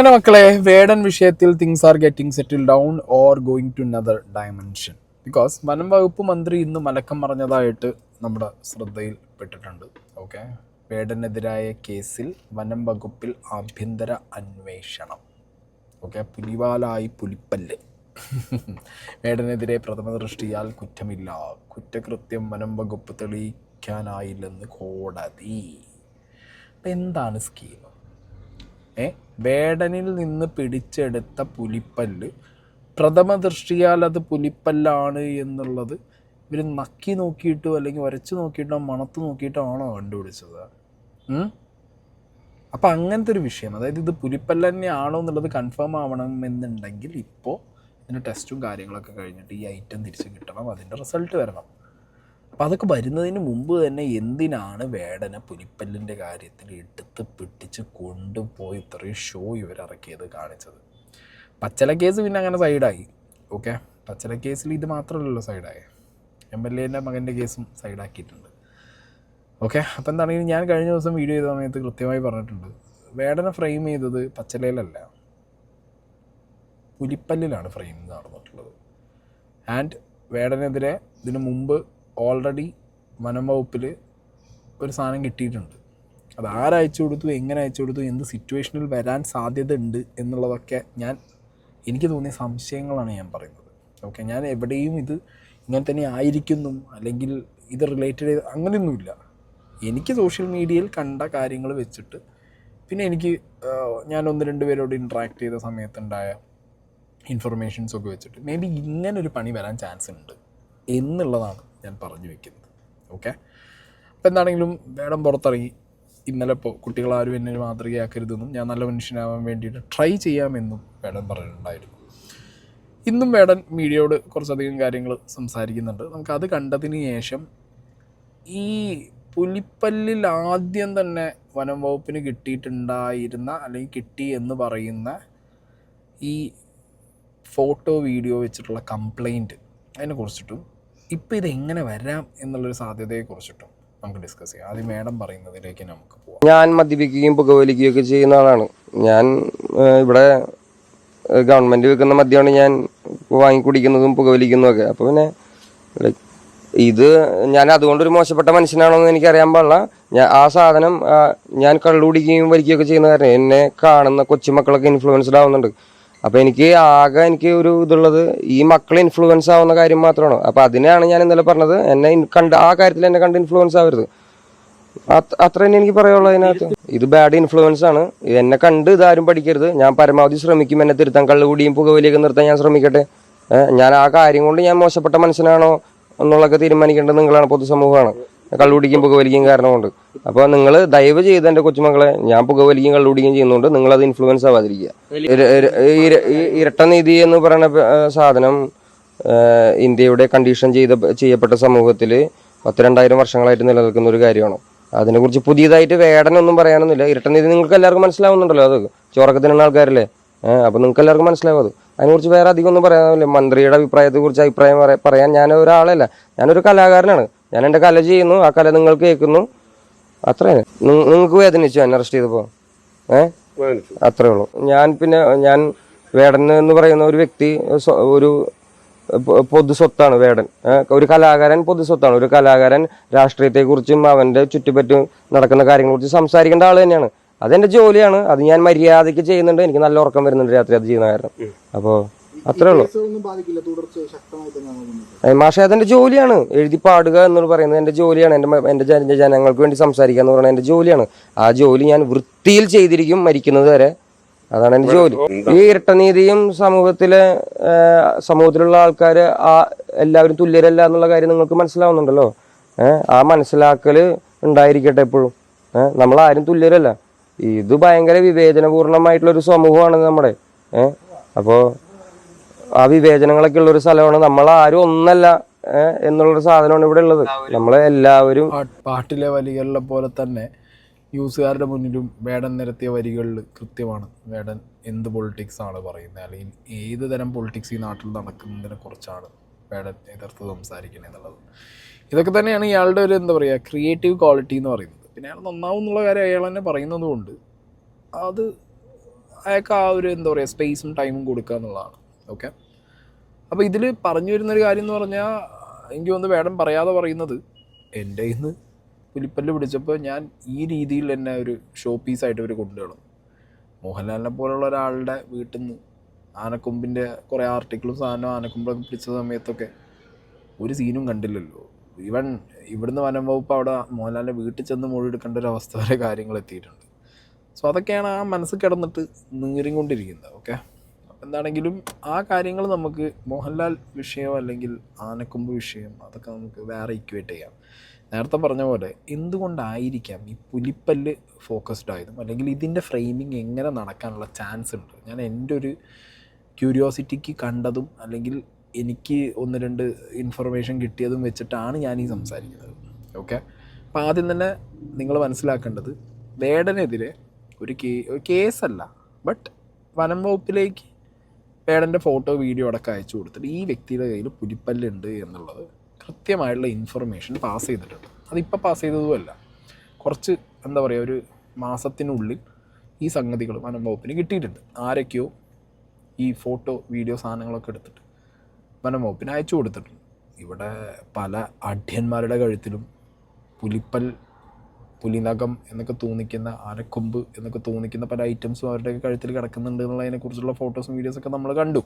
അങ്ങനെ മക്കളെ, വേടൻ വിഷയത്തിൽ things are getting settle down or going to another dimension. Because വനം വകുപ്പ് മന്ത്രി ഇന്ന് മലക്കം പറഞ്ഞതായിട്ട് നമ്മുടെ ശ്രദ്ധയിൽ പെട്ടിട്ടുണ്ട്. ഓക്കെ, വേടനെതിരായ കേസിൽ വനം വകുപ്പിൽ ആഭ്യന്തര അന്വേഷണം. ഓക്കെ, പുലിവാലായി പുലിപ്പല്ല്. വേടനെതിരെ പ്രഥമ ദൃഷ്ടിയാൽ കുറ്റമില്ല, കുറ്റകൃത്യം വനം വകുപ്പ് തെളിയിക്കാനായില്ലെന്ന് കോടതി. അപ്പം എന്താണ് സ്കീം? വേടനിൽ നിന്ന് പിടിച്ചെടുത്ത പുലിപ്പല്ല് പ്രഥമ ദൃഷ്ടിയാൽ അത് പുലിപ്പല്ലാണ് എന്നുള്ളത് ഇവർ നക്കി നോക്കിയിട്ടോ അല്ലെങ്കിൽ വരച്ച് നോക്കിയിട്ടോ മണത്ത് നോക്കിയിട്ടാണോ കണ്ടുപിടിച്ചത്? അപ്പം അങ്ങനത്തെ ഒരു വിഷയം, അതായത് ഇത് പുലിപ്പല്ല് തന്നെയാണോ എന്നുള്ളത് കൺഫേം ആവണമെന്നുണ്ടെങ്കിൽ ഇപ്പോൾ ഇതിൻ്റെ ടെസ്റ്റും കാര്യങ്ങളൊക്കെ കഴിഞ്ഞിട്ട് ഈ ഐറ്റം തിരിച്ച് കിട്ടണം, അതിൻ്റെ റിസൾട്ട് വരണം. അപ്പം അതൊക്കെ വരുന്നതിന് മുമ്പ് തന്നെ എന്തിനാണ് വേടനെ പുലിപ്പല്ലിൻ്റെ കാര്യത്തിൽ എടുത്ത് പിടിച്ച് കൊണ്ടുപോയി ഇത്രയും ഷോ ഇവരിറക്കിയത് കാണിച്ചത്? പച്ചല കേസ് പിന്നെ അങ്ങനെ സൈഡായി. ഓക്കെ, പച്ചല കേസിൽ ഇത് മാത്രമല്ലല്ലോ സൈഡായി, MLA മകൻ്റെ കേസും സൈഡാക്കിയിട്ടുണ്ട്. ഓക്കെ, അപ്പം എന്താണെങ്കിലും ഞാൻ കഴിഞ്ഞ ദിവസം വീഡിയോ ചെയ്ത സമയത്ത് കൃത്യമായി പറഞ്ഞിട്ടുണ്ട്, വേടനെ ഫ്രെയിം ചെയ്തത് പച്ചലയിലല്ല, പുലിപ്പല്ലിലാണ് ഫ്രെയിം നടന്നിട്ടുള്ളത്. ആൻഡ് വേടനെതിരെ ഇതിനു മുമ്പ് ഓൾറെഡി വനം വകുപ്പിൽ ഒരു സാധനം കിട്ടിയിട്ടുണ്ട്. അത് ആരയച്ചു കൊടുത്തു, എങ്ങനെ അയച്ചു കൊടുത്തു, എന്ത് സിറ്റുവേഷനിൽ വരാൻ സാധ്യത ഉണ്ട് എന്നുള്ളതൊക്കെ എനിക്ക് തോന്നിയ സംശയങ്ങളാണ് ഞാൻ പറയുന്നത്. ഓക്കെ, ഞാൻ എവിടെയും ഇത് ഇങ്ങനെ തന്നെ ആയിരിക്കുന്നു അല്ലെങ്കിൽ ഇത് റിലേറ്റഡ് ചെയ്ത് അങ്ങനെയൊന്നുമില്ല. എനിക്ക് സോഷ്യൽ മീഡിയയിൽ കണ്ട കാര്യങ്ങൾ വെച്ചിട്ട്, പിന്നെ ഞാൻ 1-2 പേരോട് ഇൻട്രാക്ട് ചെയ്ത സമയത്തുണ്ടായ ഇൻഫർമേഷൻസൊക്കെ വെച്ചിട്ട് മേ ബി ഇങ്ങനൊരു പണി വരാൻ ചാൻസ് ഉണ്ട് എന്നുള്ളതാണ് ഞാൻ പറഞ്ഞു വയ്ക്കുന്നത്. ഓക്കെ, അപ്പോൾ എന്താണെങ്കിലും വേടൻ പുറത്തിറങ്ങി. ഇന്നലെ ഇപ്പോൾ കുട്ടികളാരും എന്നെ മാതൃകയാക്കരുതെന്നും ഞാൻ നല്ല മനുഷ്യനാവാൻ വേണ്ടിയിട്ട് ട്രൈ ചെയ്യാമെന്നും വേടൻ പറഞ്ഞിട്ടുണ്ടായിരുന്നു. ഇന്നും വേടൻ മീഡിയയോട് കുറച്ചധികം കാര്യങ്ങൾ സംസാരിക്കുന്നുണ്ട്. നമുക്കത് കണ്ടതിന് ശേഷം ഈ പുലിപ്പല്ലിൽ ആദ്യം തന്നെ വനം വകുപ്പിന് കിട്ടിയിട്ടുണ്ടായിരുന്ന അല്ലെങ്കിൽ കിട്ടി എന്ന് പറയുന്ന ഈ ഫോട്ടോ വീഡിയോ വെച്ചിട്ടുള്ള കംപ്ലൈൻറ്റ് അതിനെക്കുറിച്ചിട്ടും ഇപ്പം ഇതെങ്ങനെ വരാം എന്നുള്ളൊരു സാധ്യതയെക്കുറിച്ചിട്ടും നമുക്ക് ഡിസ്കസ് ചെയ്യാം. ആദ്യം മേഡം പറയുന്നതിലേക്ക് നമുക്ക് പോകാം. ഞാൻ മദ്യപിക്കുകയും പുകവലിക്കുകയൊക്കെ ചെയ്യുന്ന ആളാണ്. ഞാൻ ഇവിടെ ഗവൺമെൻറ് വെക്കുന്ന മദ്യമാണ് ഞാൻ വാങ്ങിക്കുടിക്കുന്നതും പുകവലിക്കുന്നതും ഒക്കെ. അപ്പോൾ പിന്നെ ഇത് ഞാൻ അതുകൊണ്ടൊരു മോശപ്പെട്ട മനുഷ്യനാണോ എന്ന് എനിക്കറിയാൻ പാടില്ല. ആ സാധനം ഞാൻ കള്ളുകുടിക്കുകയും വലിക്കുകയൊക്കെ ചെയ്യുന്ന കാരണം എന്നെ കാണുന്ന കൊച്ചുമക്കളൊക്കെ ഇൻഫ്ലുവൻസ്ഡ് ആവുന്നുണ്ട്. അപ്പോൾ എനിക്ക് ഒരു ഇതുള്ളത് ഈ മക്കൾ ഇൻഫ്ലുവൻസ് ആവുന്ന കാര്യം മാത്രമാണ്. അപ്പോൾ അതിനാണ് ഞാൻ ഇന്നലെ പറഞ്ഞത്, എന്നെ കണ്ട് ആ കാര്യത്തിൽ എന്നെ കണ്ട് ഇൻഫ്ലുവൻസ് ആവരുത്, അത്ര തന്നെ എനിക്ക് പറയുള്ളൂ. അതിനകത്ത് ഇത് ബാഡ് ഇൻഫ്ലുവൻസ് ആണ്. എന്നെ കണ്ട് ഇതാരും പഠിക്കരുത്. ഞാൻ പരമാവധി ശ്രമിക്കും എന്നെ തിരുത്താൻ, കള്ളുകൂടിയും പുകവലിയൊക്കെ നിർത്താൻ ഞാൻ ശ്രമിക്കട്ടെ. ഞാൻ ആ കാര്യം കൊണ്ട് ഞാൻ മോശപ്പെട്ട മനുഷ്യനാണോ എന്നുള്ളതൊക്കെ തീരുമാനിക്കേണ്ടത് നിങ്ങളാണ്, പൊതുസമൂഹമാണ്. കള്ളുകുടിക്കും പുകവലിക്കും കാരണം കൊണ്ട്. അപ്പോൾ നിങ്ങൾ ദയവ് ചെയ്ത് എൻ്റെ കൊച്ചുമക്കളെ, ഞാൻ പുകവലിക്കും കള്ളുകുടിക്കും ചെയ്യുന്നതുകൊണ്ട് നിങ്ങളത് ഇൻഫ്ലുവൻസ് ആവാതിരിക്കുക. ഇരട്ട നീതി എന്ന് പറയുന്ന സാധനം ഇന്ത്യയുടെ കണ്ടീഷൻ ചെയ്യപ്പെട്ട സമൂഹത്തിൽ 10,000-2000 വർഷങ്ങളായിട്ട് നിലനിൽക്കുന്ന ഒരു കാര്യമാണ്. അതിനെക്കുറിച്ച് പുതിയതായിട്ട് വേടനൊന്നും പറയാനൊന്നുമില്ല. ഇരട്ടനീതി നിങ്ങൾക്ക് എല്ലാവർക്കും മനസ്സിലാവുന്നുണ്ടല്ലോ, അത് ചോറക്കത്തിനുള്ള ആൾക്കാരല്ലേ. അപ്പോൾ നിങ്ങൾക്ക് എല്ലാവർക്കും മനസ്സിലാവും അത്. അതിനെക്കുറിച്ച് വേറെ അധികം ഒന്നും പറയാനില്ല. മന്ത്രിയുടെ അഭിപ്രായത്തെക്കുറിച്ച് അഭിപ്രായം പറയാൻ ഞാൻ ഒരാളല്ല, ഞാനൊരു കലാകാരനാണ്. ഞാൻ എൻ്റെ കല ചെയ്യുന്നു, ആ കല നിങ്ങൾക്ക് കേൾക്കുന്നു, അത്രേ. നിങ്ങൾക്ക് വേദനിച്ചു എന്നെ അറസ്റ്റ് ചെയ്തപ്പോൾ? അത്രേ ഉള്ളൂ. ഞാൻ വേടൻ എന്ന് പറയുന്ന ഒരു വ്യക്തി ഒരു പൊതു സ്വത്താണ്. വേടൻ ഒരു കലാകാരൻ പൊതു സ്വത്താണ്. ഒരു കലാകാരൻ രാഷ്ട്രീയത്തെക്കുറിച്ചും അവൻ്റെ ചുറ്റുപറ്റും നടക്കുന്ന കാര്യങ്ങളെക്കുറിച്ച് സംസാരിക്കേണ്ട ആൾ തന്നെയാണ്. അതെൻ്റെ ജോലിയാണ്. അത് ഞാൻ മര്യാദയ്ക്ക് ചെയ്യുന്നുണ്ട്. എനിക്ക് നല്ല ഉറക്കം വരുന്നുണ്ട് രാത്രി അത് ചെയ്യുന്ന കാരണം. അപ്പോൾ അത്രേ ഉള്ളൂ. മാഷേ, അതെന്റെ ജോലിയാണ്. എഴുതി പാടുക എന്ന് പറയുന്നത് എൻ്റെ ജോലിയാണ്. എൻ്റെ ജനങ്ങൾക്ക് വേണ്ടി സംസാരിക്കുക എന്ന് പറയുന്നത് എൻ്റെ ജോലിയാണ്. ആ ജോലി ഞാൻ വൃത്തിയിൽ ചെയ്തിരിക്കും മരിക്കുന്നത് വരെ. അതാണ് എൻ്റെ ജോലി. ഈ ഇരട്ടനീതിയും സമൂഹത്തിലുള്ള ആൾക്കാർ എല്ലാവരും തുല്യരല്ല എന്നുള്ള കാര്യം നിങ്ങൾക്ക് മനസ്സിലാവുന്നുണ്ടല്ലോ. ആ മനസ്സിലാക്കല് ഉണ്ടായിരിക്കട്ടെ എപ്പോഴും. നമ്മളാരും തുല്യരല്ല. ഇത് ഭയങ്കര വിവേചനപൂർണമായിട്ടുള്ളൊരു സമൂഹമാണ് നമ്മുടെ. അപ്പോൾ ആ വിവേചനങ്ങളൊക്കെ ഉള്ളൊരു സ്ഥലമാണ്. നമ്മളാരും ഒന്നല്ല എന്നുള്ളൊരു സാധനമാണ് ഇവിടെ ഉള്ളത്. നമ്മളെ എല്ലാവരും പാട്ടിലെ വരികളിലെ പോലെ തന്നെ ന്യൂസുകാരുടെ മുന്നിലും വേടൻ നിരത്തിയ വരികളിൽ കൃത്യമാണ് വേടൻ എന്ത് പൊളിറ്റിക്സ് ആണ് പറയുന്നത്, അല്ലെങ്കിൽ ഏത് തരം പൊളിറ്റിക്സ് ഈ നാട്ടിൽ നടക്കുന്നതിനെ കുറിച്ചാണ് വേടൻ എതിർത്ത് സംസാരിക്കുന്നത് എന്നുള്ളത്. ഇതൊക്കെ തന്നെയാണ് ഇയാളുടെ ഒരു ക്രിയേറ്റീവ് ക്വാളിറ്റി എന്ന് പറയുന്നത്. പിന്നെ അയാൾ നന്നാവും എന്നുള്ള കാര്യം അയാൾ തന്നെ പറയുന്നത് കൊണ്ട് അത് അയാൾക്ക് ആ ഒരു എന്താ പറയുക സ്പേസും ടൈമും കൊടുക്കുക എന്നുള്ളതാണ്. ഓക്കെ, അപ്പോൾ ഇതിൽ പറഞ്ഞു വരുന്നൊരു കാര്യം എന്ന് പറഞ്ഞാൽ എനിക്ക് തോന്നുന്നു വേടൻ പറയാതെ പറയുന്നത്, എൻ്റെ ഇന്ന് പുലിപ്പല്ല് പിടിച്ചപ്പോൾ ഞാൻ ഈ രീതിയിൽ തന്നെ ഒരു ഷോ പീസായിട്ട് ഇവർ കൊണ്ടുവരണം. മോഹൻലാലിനെ പോലുള്ള ഒരാളുടെ വീട്ടിൽ നിന്ന് ആനക്കൊമ്പിൻ്റെ കുറേ ആർട്ടിക്കിളും സാധനവും ആനക്കൊമ്പൊക്കെ പിടിച്ച സമയത്തൊക്കെ ഒരു സീനും കണ്ടില്ലല്ലോ. ഈവൻ ഇവിടുന്ന് വനം വകുപ്പ് അവിടെ മോഹൻലാലിൻ്റെ വീട്ടിൽ ചെന്ന് മൊഴിയെടുക്കേണ്ട ഒരു അവസ്ഥ വരെ കാര്യങ്ങൾ എത്തിയിട്ടുണ്ട്. സോ അതൊക്കെയാണ് ആ മനസ്സ് കിടന്നിട്ട് നീറിക്കൊണ്ടിരിക്കുന്നത്. ഓക്കെ, അപ്പം എന്താണെങ്കിലും ആ കാര്യങ്ങൾ നമുക്ക് മോഹൻലാൽ വിഷയം അല്ലെങ്കിൽ ആനക്കൊമ്പ് വിഷയം അതൊക്കെ നമുക്ക് വേറെ ഇക്വേറ്റ് ചെയ്യാം. നേരത്തെ പറഞ്ഞ പോലെ എന്തുകൊണ്ടായിരിക്കാം ഈ പുലിപ്പല്ല് ഫോക്കസ്ഡ് ആയതും, അല്ലെങ്കിൽ ഇതിൻ്റെ ഫ്രെയിമിങ് എങ്ങനെ നടക്കാനുള്ള ചാൻസ് ഉണ്ട്. ഞാൻ എൻ്റെ ഒരു ക്യൂരിയോസിറ്റിക്ക് കണ്ടതും അല്ലെങ്കിൽ എനിക്ക് ഒന്ന് രണ്ട് ഇൻഫർമേഷൻ കിട്ടിയതും വെച്ചിട്ടാണ് ഞാൻ ഈ സംസാരിക്കുന്നത്. ഓക്കെ, അപ്പോൾ ആദ്യം തന്നെ നിങ്ങൾ മനസ്സിലാക്കേണ്ടത്, വേടനെതിരെ ഒരു കേസല്ല, ബട്ട് വനം വകുപ്പിലേക്ക് വേടൻ്റെ ഫോട്ടോ വീഡിയോ അടക്കം അയച്ചു കൊടുത്തിട്ട് ഈ വ്യക്തിയുടെ കയ്യിൽ പുലിപ്പല്ലുണ്ട് എന്നുള്ളത് കൃത്യമായിട്ടുള്ള ഇൻഫർമേഷൻ പാസ് ചെയ്തിട്ടുണ്ട്. അതിപ്പോൾ പാസ് ചെയ്തതുമല്ല, കുറച്ച് എന്താ പറയുക ഒരു മാസത്തിനുള്ളിൽ ഈ സംഗതികൾ വനം വകുപ്പിന് കിട്ടിയിട്ടുണ്ട്. ആരൊക്കെയോ ഈ ഫോട്ടോ വീഡിയോ സാധനങ്ങളൊക്കെ എടുത്തിട്ട് വനം വകുപ്പിന് അയച്ചു കൊടുത്തിട്ടുണ്ട്. ഇവിടെ പല അഢ്യന്മാരുടെ കഴുത്തിലും പുലിനകം എന്നൊക്കെ തോന്നിക്കുന്ന, ആനക്കൊമ്പ് എന്നൊക്കെ തോന്നിക്കുന്ന പല ഐറ്റംസും അവരുടെയൊക്കെ കഴുത്തിൽ കിടക്കുന്നുണ്ട് എന്നുള്ളതിനെക്കുറിച്ചുള്ള ഫോട്ടോസും വീഡിയോസൊക്കെ നമ്മൾ കണ്ടു.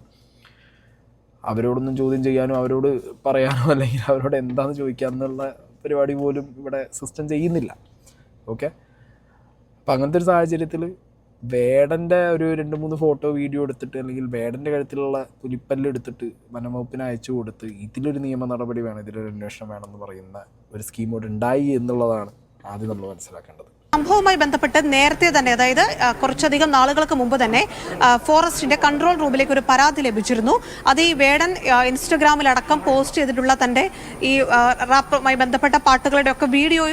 അവരോടൊന്നും ചോദ്യം ചെയ്യാനോ അവരോട് പറയാനോ അല്ലെങ്കിൽ അവരോട് എന്താണെന്ന് ചോദിക്കാമെന്നുള്ള പരിപാടി പോലും ഇവിടെ സിസ്റ്റം ചെയ്യുന്നില്ല. ഓക്കെ, അപ്പം അങ്ങനത്തെ ഒരു സാഹചര്യത്തിൽ വേടൻ്റെ ഒരു 2-3 ഫോട്ടോ വീഡിയോ എടുത്തിട്ട് അല്ലെങ്കിൽ വേടൻ്റെ കഴുത്തിലുള്ള പുലിപ്പല്ല് എടുത്തിട്ട് വനംവകുപ്പിന് അയച്ചു കൊടുത്ത് ഇതിലൊരു നിയമ നടപടി വേണം, ഇതിലൊരു അന്വേഷണം വേണമെന്ന് പറയുന്ന ഒരു സ്കീമോട് ഉണ്ടായി എന്നുള്ളതാണ് ആദ്യം നമ്മൾ മനസ്സിലാക്കേണ്ടത്. സംഭവവുമായി ബന്ധപ്പെട്ട് നേരത്തെ തന്നെ, അതായത് കുറച്ചധികം നാളുകൾക്ക് മുമ്പ് തന്നെ ഫോറസ്റ്റിന്റെ കൺട്രോൾ റൂമിലേക്ക് ഒരു പരാതി ലഭിച്ചിരുന്നു. അത് ഈ വേടൻ ഇൻസ്റ്റഗ്രാമിലടക്കം പോസ്റ്റ് ചെയ്തിട്ടുള്ള തന്റെ ഈ റാപ്പുമായി ബന്ധപ്പെട്ട പാട്ടുകളുടെ ഒക്കെ വീഡിയോ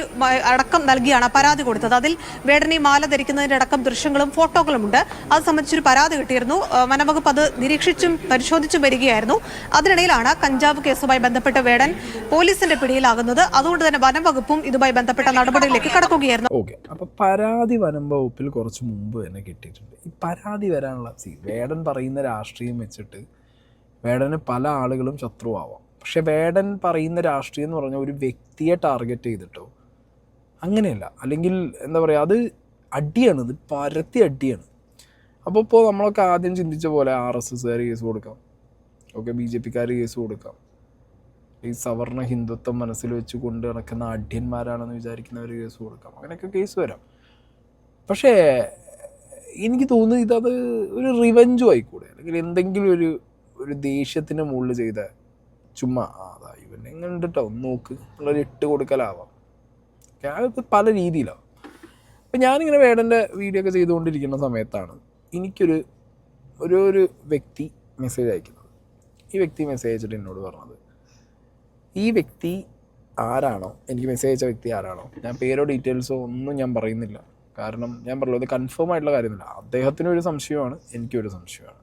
അടക്കം നൽകിയാണ് പരാതി കൊടുത്തത്. അതിൽ വേടൻ ഈ മാല ധരിക്കുന്നതിന്റെ അടക്കം ദൃശ്യങ്ങളും ഫോട്ടോകളും ഉണ്ട്. അത് സംബന്ധിച്ചൊരു പരാതി കിട്ടിയിരുന്നു. വനംവകുപ്പ് അത് നിരീക്ഷിച്ചും പരിശോധിച്ചും വരികയായിരുന്നു. അതിനിടയിലാണ് കഞ്ചാവ് കേസുമായി ബന്ധപ്പെട്ട് വേടൻ പോലീസിന്റെ പിടിയിലാകുന്നത്. അതുകൊണ്ട് തന്നെ വനംവകുപ്പും ഇതുമായി ബന്ധപ്പെട്ട നടപടികളിലേക്ക് കടക്കുകയായിരുന്നു. അപ്പോൾ പരാതി വനം വകുപ്പിൽ കുറച്ച് മുമ്പ് തന്നെ കിട്ടിയിട്ടുണ്ട്. ഈ പരാതി വരാനുള്ള വേടൻ പറയുന്ന രാഷ്ട്രീയം വെച്ചിട്ട് വേടന് പല ആളുകളും ശത്രുവാവാം. പക്ഷെ വേടൻ പറയുന്ന രാഷ്ട്രീയം എന്ന് പറഞ്ഞാൽ ഒരു വ്യക്തിയെ ടാർഗറ്റ് ചെയ്തിട്ടോ അങ്ങനെയല്ല, അല്ലെങ്കിൽ എന്താ പറയുക, അത് അടിയാണ്, ഇത് പരത്തി അടിയാണ്. അപ്പോൾ ഇപ്പോൾ നമ്മളൊക്കെ ആദ്യം ചിന്തിച്ച പോലെ RSSകാർ കേസ് കൊടുക്കാം, ഓക്കെ, BJPക്കാർ കേസ് കൊടുക്കാം, ഈ സവർണ ഹിന്ദുത്വം മനസ്സിൽ വെച്ച് കൊണ്ട് നടക്കുന്ന അഢ്യന്മാരാണെന്ന് വിചാരിക്കുന്നവർ കേസ് കൊടുക്കാം, അങ്ങനെയൊക്കെ കേസ് വരാം. പക്ഷേ എനിക്ക് തോന്നുന്നു ഇതത് ഒരു റിവെഞ്ചും ആയിക്കൂടെ, അല്ലെങ്കിൽ എന്തെങ്കിലും ഒരു ദേഷ്യത്തിൻ്റെ മുകളിൽ ചെയ്ത ചുമ്മാ അതാ ഇവൻ എങ്ങനെ കണ്ടിട്ടോ ഒന്ന് നോക്ക് എന്നുള്ളൊരു ഇട്ട് കൊടുക്കലാവാം. അത് പല രീതിയിലാവും. അപ്പം ഞാനിങ്ങനെ വേടൻ്റെ വീഡിയോ ഒക്കെ ചെയ്തുകൊണ്ടിരിക്കുന്ന സമയത്താണ് എനിക്കൊരു ഒരു വ്യക്തി മെസ്സേജ് അയക്കുന്നത്. ഈ വ്യക്തി മെസ്സേജ് അയച്ചിട്ട് എന്നോട് പറഞ്ഞത്, ഈ വ്യക്തി ആരാണോ, എനിക്ക് മെസ്സേജ് അയച്ച വ്യക്തി ആരാണോ, ഞാൻ പേരോ ഡീറ്റെയിൽസോ ഒന്നും ഞാൻ പറയുന്നില്ല, കാരണം ഞാൻ പറഞ്ഞല്ലോ ഇത് കൺഫേം ആയിട്ടുള്ള കാര്യമില്ല. അദ്ദേഹത്തിനൊരു സംശയമാണ്, എനിക്കൊരു സംശയമാണ്.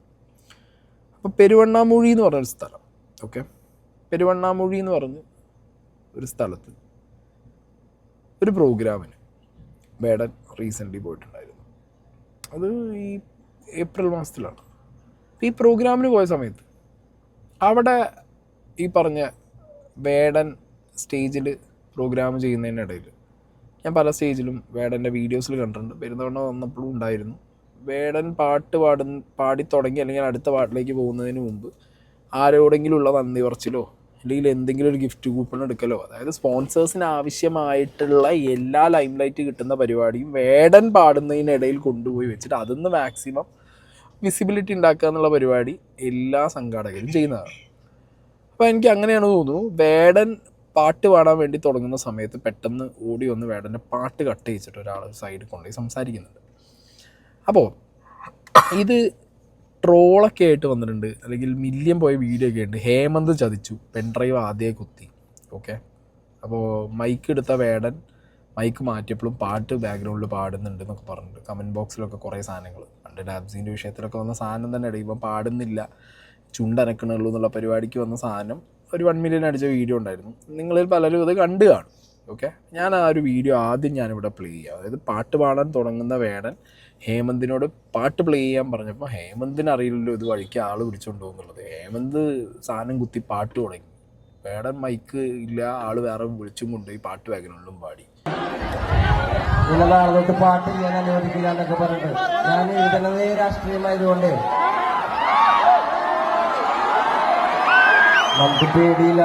അപ്പോൾ പെരുവണ്ണാമൂഴി എന്ന് പറഞ്ഞൊരു സ്ഥലം, ഓക്കെ, പെരുവണ്ണാമൂഴി എന്ന് പറഞ്ഞ് ഒരു സ്ഥലത്ത് ഒരു പ്രോഗ്രാമിന് വേടൻ റീസെൻ്റ്ലി പോയിട്ടുണ്ടായിരുന്നു. അത് ഈ ഏപ്രിൽ മാസത്തിലാണ്. ഈ പ്രോഗ്രാമിന് പോയ സമയത്ത് അവിടെ ഈ പറഞ്ഞ വേടൻ സ്റ്റേജിൽ പ്രോഗ്രാം ചെയ്യുന്നതിനിടയിൽ ഞാൻ പല സ്റ്റേജിലും വേടൻ്റെ വീഡിയോസിൽ കണ്ടിട്ടുണ്ട്. പെരുന്തവണ്ണ വന്നപ്പോഴും ഉണ്ടായിരുന്നു. വേടൻ പാടി തുടങ്ങി അല്ലെങ്കിൽ അടുത്ത പാട്ടിലേക്ക് പോകുന്നതിന് മുമ്പ് ആരോടെങ്കിലും ഉള്ള നന്ദി പറച്ചിലോ അല്ലെങ്കിൽ എന്തെങ്കിലും ഒരു ഗിഫ്റ്റ് കൂപ്പൺ എടുക്കലോ, അതായത് സ്പോൺസേഴ്സിന് ആവശ്യമായിട്ടുള്ള എല്ലാ ലൈം ലൈറ്റ് കിട്ടുന്ന പരിപാടിയും വേടൻ പാടുന്നതിനിടയിൽ കൊണ്ടുപോയി വെച്ചിട്ട് അതിന്ന് മാക്സിമം വിസിബിലിറ്റി ഉണ്ടാക്കുക എന്നുള്ള പരിപാടി എല്ലാ സംഘാടകരും ചെയ്യുന്നതാണ്. അപ്പോൾ എനിക്ക് അങ്ങനെയാണ് തോന്നുന്നു, വേടൻ പാട്ട് പാടാൻ വേണ്ടി തുടങ്ങുന്ന സമയത്ത് പെട്ടെന്ന് ഓടി വന്ന് വേടൻ്റെ പാട്ട് കട്ട് ചെയ്തിട്ട് ഒരാൾ സൈഡിൽ കൊണ്ടുപോയി സംസാരിക്കുന്നുണ്ട്. അപ്പോൾ ഇത് ട്രോളൊക്കെ ആയിട്ട് വന്നിട്ടുണ്ട്, അല്ലെങ്കിൽ മില്യൺ പോയ വീഡിയോ ഒക്കെ ഉണ്ട്. ഹേമന്ത് ചതിച്ചു, പെൻഡ്രൈവ് ആദ്യമേ കുത്തി, ഓക്കെ. അപ്പോൾ മൈക്ക് എടുത്ത വേടൻ മൈക്ക് മാറ്റിയപ്പോഴും പാട്ട് ബാക്ക്ഗ്രൗണ്ടിൽ പാടുന്നുണ്ട് എന്നൊക്കെ പറഞ്ഞിട്ട് കമൻറ്റ് ബോക്സിലൊക്കെ കുറേ സാധനങ്ങൾ പണ്ട് ഡാബ്സിൻ്റെ വിഷയത്തിലൊക്കെ വന്ന സാധനം തന്നെ ഇടയിൽ ഇപ്പം പാടുന്നില്ല, ചുണ്ടനക്കണുള്ളൂ എന്നുള്ള പരിപാടിക്ക് വന്ന സാധനം ഒരു 1 മില്യൺ അടിച്ച വീഡിയോ ഉണ്ടായിരുന്നു. നിങ്ങളിൽ പലരും ഇത് കണ്ടു കാണും, ഓക്കെ. ഞാൻ ആ ഒരു വീഡിയോ ആദ്യം ഞാനിവിടെ പ്ലേ ചെയ്യാം. അതായത് പാട്ട് പാടാൻ തുടങ്ങുന്ന വേടൻ ഹേമന്തിനോട് പാട്ട് പ്ലേ ചെയ്യാൻ പറഞ്ഞപ്പോൾ ഹേമന്തിന് അറിയില്ലല്ലോ ഇത് വഴിക്ക് ആൾ പിടിച്ചുകൊണ്ട് പോകുന്നുള്ളത്. ഹേമന്ത് സാധനം കുത്തി പാട്ട് തുടങ്ങി. വേടൻ മൈക്ക് ഇല്ല, ആൾ വേറെ വിളിച്ചും കൊണ്ടുപോയി പാട്ട് വാഗനുള്ളും പാടി. നാളെ തൊട്ട് പാട്ട് ചെയ്യാൻ അനുവദിക്കില്ല എന്നൊക്കെ പറഞ്ഞിട്ട് ഞാൻ എഴുതുന്നത് രാഷ്ട്രീയമായതുകൊണ്ട് നമുക്ക് പേടിയില്ല.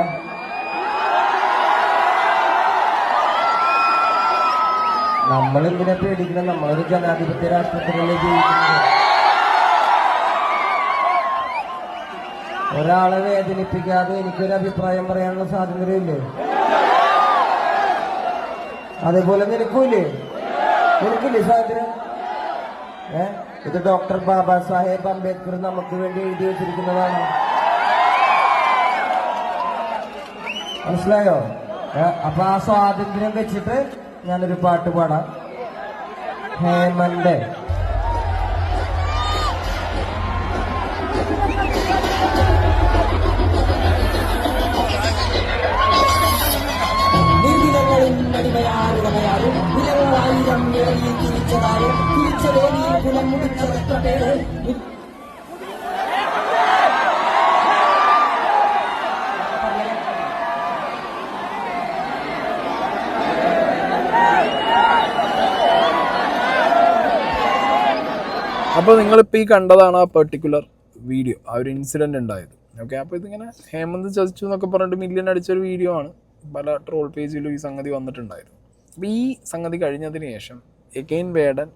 നമ്മളെന്തിനാ പേടിക്കണം? നമ്മളൊരു ജനാധിപത്യ രാഷ്ട്രത്തിലല്ലേ ജീവിക്കുന്നത്. ഒരാളെ വേദനിപ്പിക്കാതെ എനിക്കൊരു അഭിപ്രായം പറയാനുള്ള സ്വാതന്ത്ര്യമില്ലേ? അതേപോലെ നിനക്കൂല്ലേ സ്വാതന്ത്ര്യം? ഇത് ഡോക്ടർ ബാബാ സാഹേബ് അംബേദ്കർ നമുക്ക് വേണ്ടി എഴുതി വെച്ചിരിക്കുന്നതാണ്. മനസ്സിലായോ? അപ്പൊ ആ സ്വാതന്ത്ര്യം വെച്ചിട്ട് ഞാനൊരു പാട്ട് പാടാം. ഹേമന്റെ അപ്പോൾ നിങ്ങളിപ്പോൾ ഈ കണ്ടതാണ് ആ പെർട്ടിക്കുലർ വീഡിയോ, ആ ഒരു ഇൻസിഡൻറ്റ് ഉണ്ടായത്. ഓക്കെ, അപ്പോൾ ഇതിങ്ങനെ ഹേമന്ത് ചതിച്ചു എന്നൊക്കെ പറഞ്ഞിട്ട് മില്യൺ അടിച്ചൊരു വീഡിയോ ആണ്. പല ട്രോൾ പേജിലും ഈ സംഗതി വന്നിട്ടുണ്ടായിരുന്നു. അപ്പോൾ ഈ സംഗതി കഴിഞ്ഞതിന് ശേഷം എഗെയിൻ വേടൻ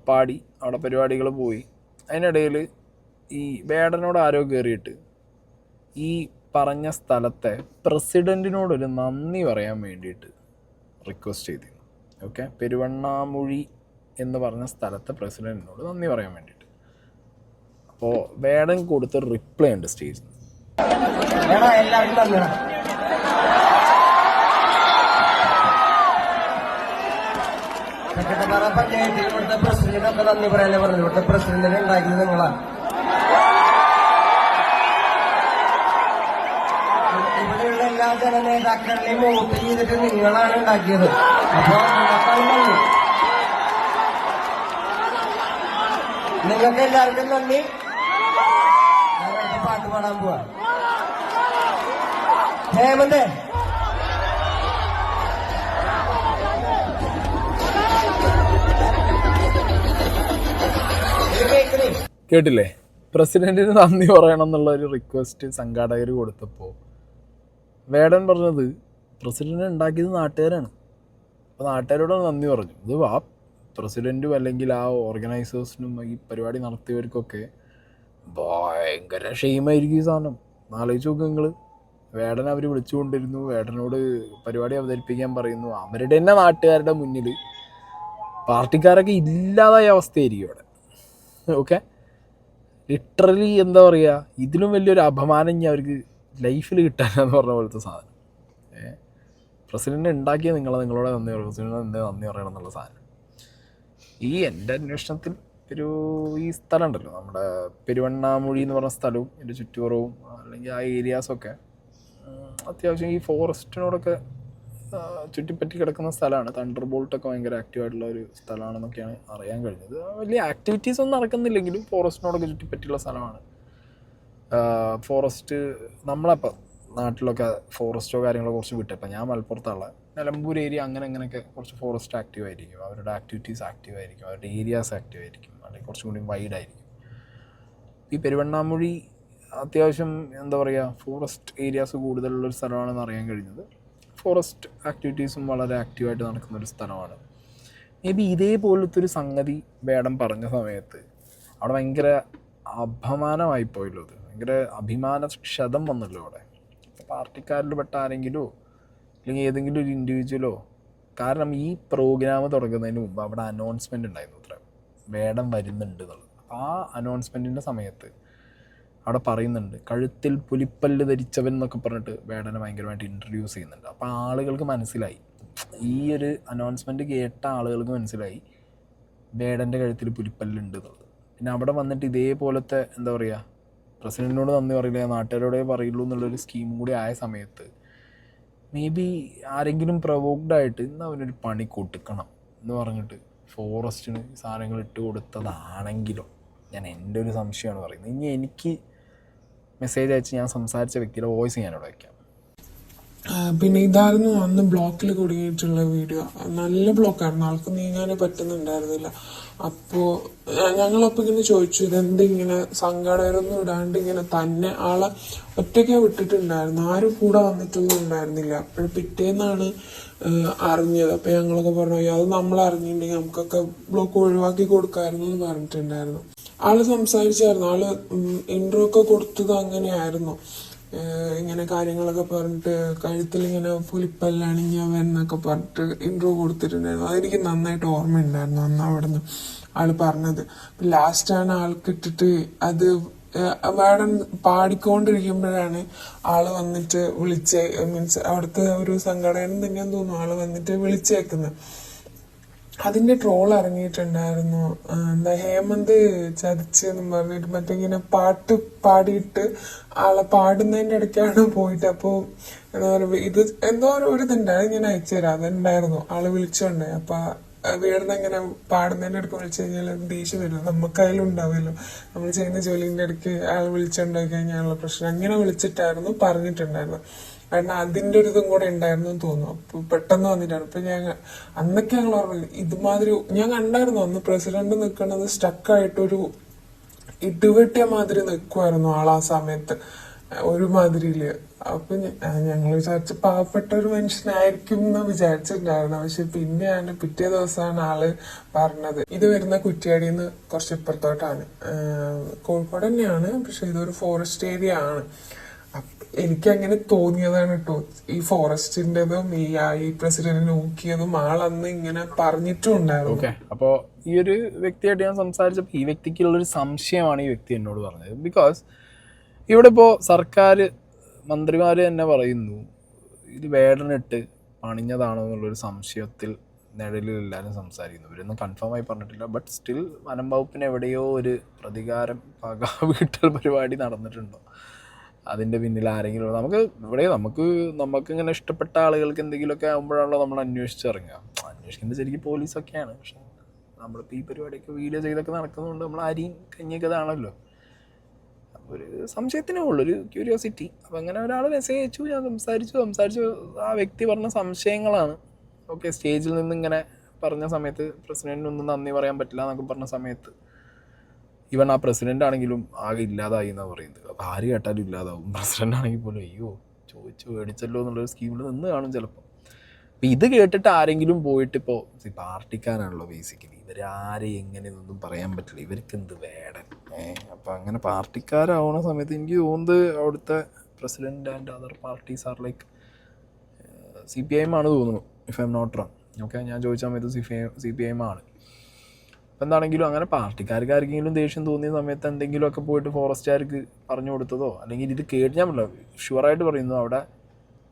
പാടി, അവിടെ പരിപാടികൾ പോയി. അതിനിടയിൽ ഈ വേടനോട് ആരോ കയറിയിട്ട് ഈ പറഞ്ഞ സ്ഥലത്തെ പ്രസിഡൻറ്റിനോടൊരു നന്ദി പറയാൻ വേണ്ടിയിട്ട് റിക്വസ്റ്റ് ചെയ്തിരുന്നു. ഓക്കെ, പെരുവണ്ണാമുഴി എന്ന് പറഞ്ഞ സ്ഥലത്തെ പ്രസിഡൻറ്റിനോട് നന്ദി പറയാൻ വേണ്ടിയിട്ട്. അപ്പോൾ വേടൻ കൊടുത്തൊരു റിപ്ലൈ ഉണ്ട് സ്റ്റേജിൽ. എല്ലാവർക്കും സെക്രട്ടറി പഞ്ചായത്തിൽ ഇവിടുത്തെ പ്രസിഡന്റിനൊക്കെ നന്ദി പറയാനേ പറഞ്ഞു. ഇവിടുത്തെ പ്രസിഡന്റിനെ ഉണ്ടാക്കിയത് നിങ്ങളാണ്. ഇവിടെയുള്ള എല്ലാ ജനനേതാക്കളെയും വോട്ട് ചെയ്തിട്ട് നിങ്ങളാണ് ഉണ്ടാക്കിയത്. അപ്പൊ നിങ്ങൾക്ക് എല്ലാവർക്കും നന്ദി. ഞാൻ പാട്ട് പാടാൻ പോവാ. ഹേമന്തേ, കേട്ടില്ലേ? പ്രസിഡന്റിന് നന്ദി പറയണം എന്നുള്ള ഒരു റിക്വസ്റ്റ് സംഘാടകർ കൊടുത്തപ്പോൾ വേടൻ പറഞ്ഞത് പ്രസിഡന്റ് ഉണ്ടാക്കിയത് നാട്ടുകാരാണ്, അപ്പോൾ നാട്ടുകാരോട് നന്ദി പറഞ്ഞു. ഇത് ആ പ്രസിഡൻറ്റും അല്ലെങ്കിൽ ആ ഓർഗനൈസേഴ്സിനും ഈ പരിപാടി നടത്തിയവർക്കൊക്കെ ഭയങ്കര ഷെയിമായിരിക്കും ഈ സാധനം. ആലോചിച്ച് നോക്കുക നിങ്ങൾ. വേടനെ അവർ വിളിച്ചുകൊണ്ടിരുന്നു, വേടനോട് പരിപാടി അവതരിപ്പിക്കാൻ പറയുന്നു. അവരുടെ തന്നെ നാട്ടുകാരുടെ മുന്നിൽ പാർട്ടിക്കാരൊക്കെ ഇല്ലാതായ അവസ്ഥയായിരിക്കും അവിടെ. ഓക്കെ, ലിറ്ററലി എന്താ പറയുക, ഇതിലും വലിയൊരു അപമാനം ഇനി അവർക്ക് ലൈഫിൽ കിട്ടാനെന്ന് പറഞ്ഞ പോലത്തെ സാധനം. പ്രസിഡന്റ് ഉണ്ടാക്കിയ നിങ്ങളോട് നന്ദി പറയും, പ്രസിഡന്റ് എന്താ നന്ദി പറയണം എന്നുള്ള സാധനം. ഈ എൻ്റെ അന്വേഷണത്തിൽ ഈ സ്ഥലം ഉണ്ടല്ലോ, നമ്മുടെ പെരുവണ്ണാമുഴി എന്ന് പറഞ്ഞ സ്ഥലവും എൻ്റെ ചുറ്റുപുറവും അല്ലെങ്കിൽ ആ ഏരിയാസൊക്കെ അത്യാവശ്യം ഈ ഫോറസ്റ്റിനോടൊക്കെ ചുറ്റിപ്പറ്റി കിടക്കുന്ന സ്ഥലമാണ്. തണ്ടർ ബോൾട്ടൊക്കെ ഭയങ്കര ആക്റ്റീവായിട്ടുള്ള ഒരു സ്ഥലമാണെന്നൊക്കെയാണ് അറിയാൻ കഴിഞ്ഞത്. വലിയ ആക്ടിവിറ്റീസ് ഒന്നും നടക്കുന്നില്ലെങ്കിലും ഫോറസ്റ്റിനോടൊക്കെ ചുറ്റിപ്പറ്റിയുള്ള സ്ഥലമാണ്. ഫോറസ്റ്റ് നമ്മളപ്പോൾ നാട്ടിലൊക്കെ ഫോറസ്റ്റോ കാര്യങ്ങളോ കുറച്ച് വിട്ടപ്പോൾ ഞാൻ മലപ്പുറത്തുള്ള നിലമ്പൂർ ഏരിയ അങ്ങനെയൊക്കെ കുറച്ച് ഫോറസ്റ്റ് ആക്റ്റീവ് ആയിരിക്കും, അവരുടെ ആക്ടിവിറ്റീസ് ആക്റ്റീവ് ആയിരിക്കും, അവരുടെ ഏരിയാസ് ആക്റ്റീവ് ആയിരിക്കും, അല്ലെങ്കിൽ കുറച്ചും കൂടി വൈഡായിരിക്കും. ഈ പെരുവണ്ണാമുഴി അത്യാവശ്യം എന്താ പറയുക ഫോറസ്റ്റ് ഏരിയാസ് കൂടുതലുള്ളൊരു സ്ഥലമാണെന്ന് അറിയാൻ കഴിഞ്ഞത്. ഫോറസ്റ്റ് ആക്ടിവിറ്റീസും വളരെ ആക്റ്റീവായിട്ട് നടക്കുന്നൊരു സ്ഥലമാണ്. മേ ബി ഇതേപോലത്തെ ഒരു സംഗതി വേടൻ പറഞ്ഞ സമയത്ത് അവിടെ ഭയങ്കര അപമാനമായിപ്പോയല്ലോ. അത് ഭയങ്കര അഭിമാനക്ഷതം വന്നല്ലോ അവിടെ. പാർട്ടിക്കാരിൽ പെട്ട ആരെങ്കിലോ അല്ലെങ്കിൽ ഏതെങ്കിലും ഒരു ഇൻഡിവിജ്വലോ. കാരണം ഈ പ്രോഗ്രാം തുടങ്ങുന്നതിന് മുമ്പ് അവിടെ അനൗൺസ്മെൻ്റ് ഉണ്ടായിരുന്നു അത്ര വേടൻ വരുന്നുണ്ട് എന്നുള്ളത്. അപ്പോൾ ആ അനൗൺസ്മെൻറ്റിൻ്റെ സമയത്ത് അവിടെ പറയുന്നുണ്ട് കഴുത്തിൽ പുലിപ്പല്ല് ധരിച്ചവൻ എന്നൊക്കെ പറഞ്ഞിട്ട് വേടനെ ഭയങ്കരമായിട്ട് ഇൻട്രൊഡ്യൂസ് ചെയ്യുന്നുണ്ട്. അപ്പോൾ ആളുകൾക്ക് മനസ്സിലായി, ഈ ഒരു അനൗൺസ്മെൻറ്റ് കേട്ട ആളുകൾക്ക് മനസ്സിലായി വേടൻ്റെ കഴുത്തിൽ പുലിപ്പല്ലുണ്ട് എന്നുള്ളത്. പിന്നെ അവിടെ വന്നിട്ട് ഇതേപോലത്തെ എന്താ പറയുക പ്രസിഡൻറ്റിനോട് നന്ദി പറയില്ല, നാട്ടുകാരോടേ പറയുള്ളൂ എന്നുള്ളൊരു സ്കീമും കൂടി ആയ സമയത്ത് മേ ബി ആരെങ്കിലും പ്രൊവോക്ഡായിട്ട് ഇന്ന് അവനൊരു പണി കൊടുക്കണം എന്ന് പറഞ്ഞിട്ട് ഫോറസ്റ്റിന് സാധനങ്ങൾ ഇട്ട് കൊടുത്തതാണെങ്കിലോ, ഞാൻ എൻ്റെ ഒരു സംശയമാണ് പറയുന്നത്. ഇനി എനിക്ക് മെസ്സേജ് അയച്ച് ഞാൻ സംസാരിച്ച വ്യക്തിയുടെ വോയിസ് ഞാനിവിടെ വയ്ക്കാം. പിന്നെ ഇതായിരുന്നു അന്ന് ബ്ലോക്കിൽ കുടുങ്ങിയിട്ടുള്ള വീഡിയോ. നല്ല ബ്ലോക്കായിരുന്നു, ആൾക്ക് നീങ്ങാനേ പറ്റുന്നുണ്ടായിരുന്നില്ല. അപ്പോൾ ഞങ്ങളപ്പോൾ ഇങ്ങനെ ചോദിച്ചു, ഇതെന്തിങ്ങനെ സങ്കടകരൊന്നും ഇടാണ്ട് ഇങ്ങനെ തന്നെ ആളെ ഒറ്റയ്ക്ക് വിട്ടിട്ടുണ്ടായിരുന്നു, ആരും കൂടെ വന്നിട്ടൊന്നും ഉണ്ടായിരുന്നില്ല. അപ്പോൾ പിറ്റേന്നാണ് അറിഞ്ഞത്. അപ്പോൾ ഞങ്ങളൊക്കെ പറഞ്ഞു, അത് നമ്മൾ അറിഞ്ഞിട്ടുണ്ടെങ്കിൽ നമുക്കൊക്കെ ബ്ലോക്ക് ഒഴിവാക്കി കൊടുക്കാമായിരുന്നു എന്ന് പറഞ്ഞിട്ടുണ്ടായിരുന്നു. ആള് സംസാരിച്ചായിരുന്നു, ആള് ഇൻട്രോ ഒക്കെ കൊടുത്തത് അങ്ങനെയായിരുന്നു. ഇങ്ങനെ കാര്യങ്ങളൊക്കെ പറഞ്ഞിട്ട് കഴുത്തിൽ ഇങ്ങനെ പുലിപ്പല്ലാണിഞ്ഞവൻ എന്നൊക്കെ പറഞ്ഞിട്ട് ഇൻട്രോ കൊടുത്തിട്ടുണ്ടായിരുന്നു. അതെനിക്ക് നന്നായിട്ട് ഓർമ്മയുണ്ടായിരുന്നു അന്ന് അവിടെ നിന്ന് ആള് പറഞ്ഞത്. ലാസ്റ്റാണ് ആൾക്കിട്ടിട്ട് അത് വേടൻ പാടിക്കൊണ്ടിരിക്കുമ്പോഴാണ് ആള് വന്നിട്ട് മീൻസ് അവിടുത്തെ ഒരു സംഘടന തന്നെയാന്ന് തോന്നുന്നു ആള് വന്നിട്ട് വിളിച്ചേക്കുന്നത്. അതിന്റെ ട്രോൾ ഇറങ്ങിയിട്ടുണ്ടായിരുന്നു. എന്താ ഹേമന്ത് ചതിച്ചെന്ന് പറഞ്ഞിട്ട് മറ്റേ ഇങ്ങനെ പാട്ട് പാടിയിട്ട് ആളെ പാടുന്നതിന്റെ ഇടയ്ക്കാണ് പോയിട്ട്. അപ്പോ എന്താ പറയുക, ഇത് എന്തോ ഒരു ഇതുണ്ടായിരുന്നു, ഞാൻ അയച്ചു തരാം. അതുണ്ടായിരുന്നു ആള് വിളിച്ചോണ്ടേ. അപ്പൊ വീടിന് ഇങ്ങനെ പാടുന്നതിന്റെ ഇടയ്ക്ക് വിളിച്ചു കഴിഞ്ഞാൽ ദേഷ്യം വരും, നമുക്കായാലും ഉണ്ടാവുമല്ലോ. നമ്മൾ ചെയ്യുന്ന ജോലിന്റെ ഇടയ്ക്ക് ആൾ വിളിച്ചോണ്ടായി കഴിഞ്ഞാലുള്ള പ്രശ്നം. അങ്ങനെ വിളിച്ചിട്ടായിരുന്നു പറഞ്ഞിട്ടുണ്ടായിരുന്നു. കാരണം അതിന്റെ ഒരു ഇതും കൂടെ ഉണ്ടായിരുന്നു എന്ന് തോന്നുന്നു. അപ്പൊ പെട്ടെന്ന് വന്നിട്ടാണ്. ഇപ്പൊ അന്നൊക്കെ ഞങ്ങൾ ഓർമ്മ ഇതുമാതിരി ഞാൻ കണ്ടായിരുന്നു. അന്ന് പ്രസിഡന്റ് നിൽക്കുന്നത് സ്റ്റക്കായിട്ടൊരു ഇടിവെട്ടിയ മാതിരി നിൽക്കുമായിരുന്നു ആളാ സമയത്ത് ഒരുമാതിരിയില്. അപ്പൊ ഞങ്ങൾ വിചാരിച്ച പാവപ്പെട്ട ഒരു മനുഷ്യനായിരിക്കും എന്ന് വിചാരിച്ചിട്ടുണ്ടായിരുന്നു. പക്ഷെ പിന്നെയാണ് പിറ്റേ ദിവസമാണ് ആള് പറഞ്ഞത് ഇത് വരുന്ന കുറ്റ്യാടിന്ന് കുറച്ച് ഇപ്പുറത്തോട്ടാണ്, കോഴിക്കോട് തന്നെയാണ്, പക്ഷെ ഇതൊരു ഫോറസ്റ്റ് ഏരിയ ആണ്. എനിക്ക് അങ്ങനെ തോന്നിയതാണ് കേട്ടോ. ഈ ഫോറസ്റ്റിന്റെതും ഈ പ്രസിഡന്റ് നോക്കിയതും ആളന്ന് ഇങ്ങനെ പറഞ്ഞിട്ടും ഉണ്ടായിരുന്നു. ഓക്കെ, അപ്പോൾ ഈ ഒരു വ്യക്തിയായിട്ട് ഞാൻ സംസാരിച്ചപ്പോൾ ഈ വ്യക്തിക്കുള്ളൊരു സംശയമാണ് ഈ വ്യക്തി എന്നോട് പറഞ്ഞത്. ബിക്കോസ് ഇവിടെ ഇപ്പോൾ സർക്കാർ മന്ത്രിമാർ തന്നെ പറയുന്നു ഇത് വേടനിട്ട് പണിഞ്ഞതാണോ എന്നുള്ളൊരു സംശയത്തിൽ നിഴലിൽ എല്ലാവരും സംസാരിക്കുന്നു. ഇവരൊന്നും കൺഫേം ആയി പറഞ്ഞിട്ടില്ല. ബട്ട് സ്റ്റിൽ വനം വകുപ്പിന് എവിടെയോ ഒരു പ്രതികാരം പക വീട്ടൽ പരിപാടി നടന്നിട്ടുണ്ടോ, അതിൻ്റെ പിന്നിൽ ആരെങ്കിലും നമുക്ക് ഇങ്ങനെ ഇഷ്ടപ്പെട്ട ആളുകൾക്ക് എന്തെങ്കിലുമൊക്കെ ആകുമ്പോഴാണല്ലോ നമ്മൾ അന്വേഷിച്ചിറങ്ങുക. അന്വേഷിക്കുന്നത് ശരിക്കും പോലീസൊക്കെയാണ്. പക്ഷെ നമ്മളിപ്പോൾ ഈ പരിപാടിയൊക്കെ വീഡിയോ ചെയ്തൊക്കെ നടക്കുന്നതുകൊണ്ട് നമ്മൾ ആരെയും കഞ്ഞിക്കതാണല്ലോ. അപ്പോൾ ഒരു സംശയത്തിനേ ഉള്ളൂ, ഒരു ക്യൂരിയോസിറ്റി. അപ്പോൾ അങ്ങനെ ഒരാൾ മെസ്സേജ് അയച്ചു, ഞാൻ സംസാരിച്ചു. ആ വ്യക്തി പറഞ്ഞ സംശയങ്ങളാണ്. ഓക്കെ, സ്റ്റേജിൽ നിന്ന് ഇങ്ങനെ പറഞ്ഞ സമയത്ത് പ്രസിഡന്റിനൊന്നും നന്ദി പറയാൻ പറ്റില്ല എന്നൊക്കെ പറഞ്ഞ സമയത്ത് ഈവൻ ആ പ്രസിഡന്റ് ആണെങ്കിലും ആകെ ഇല്ലാതായി എന്നാണ് പറയുന്നത്. അപ്പോൾ ആര് കേട്ടാലും ഇല്ലാതാവും. പ്രസിഡന്റ് ആണെങ്കിൽ പോലും അയ്യോ ചോദിച്ചു മേടിച്ചല്ലോ എന്നുള്ളൊരു സ്കീമിൽ നിന്ന് കാണും ചിലപ്പോൾ. അപ്പോൾ ഇത് കേട്ടിട്ട് ആരെങ്കിലും പോയിട്ട് ഇപ്പോൾ പാർട്ടിക്കാരാണല്ലോ ബേസിക്കലി, ഇവരാരെയും എങ്ങനെയൊന്നും പറയാൻ പറ്റില്ല, ഇവർക്ക് എന്ത് വേടൻ. അപ്പോൾ അങ്ങനെ പാർട്ടിക്കാരാവുന്ന സമയത്ത് എനിക്ക് തോന്നുന്നത് അവിടുത്തെ president and other parties are like CPIM ആണ് തോന്നുന്നു, if I am not wrong. Okay, ഞാൻ ചോദിച്ച സമയത്ത് CPIM ആണ്. അപ്പം എന്താണെങ്കിലും അങ്ങനെ പാർട്ടിക്കാർക്ക് ആർക്കെങ്കിലും ദേഷ്യം തോന്നിയ സമയത്ത് എന്തെങ്കിലുമൊക്കെ പോയിട്ട് ഫോറസ്റ്റുകാർക്ക് പറഞ്ഞു കൊടുത്തതോ അല്ലെങ്കിൽ ഇത് കേട്ട് ഞാൻ പറ്റില്ല ഷുവറായിട്ട് പറയുന്നു. അവിടെ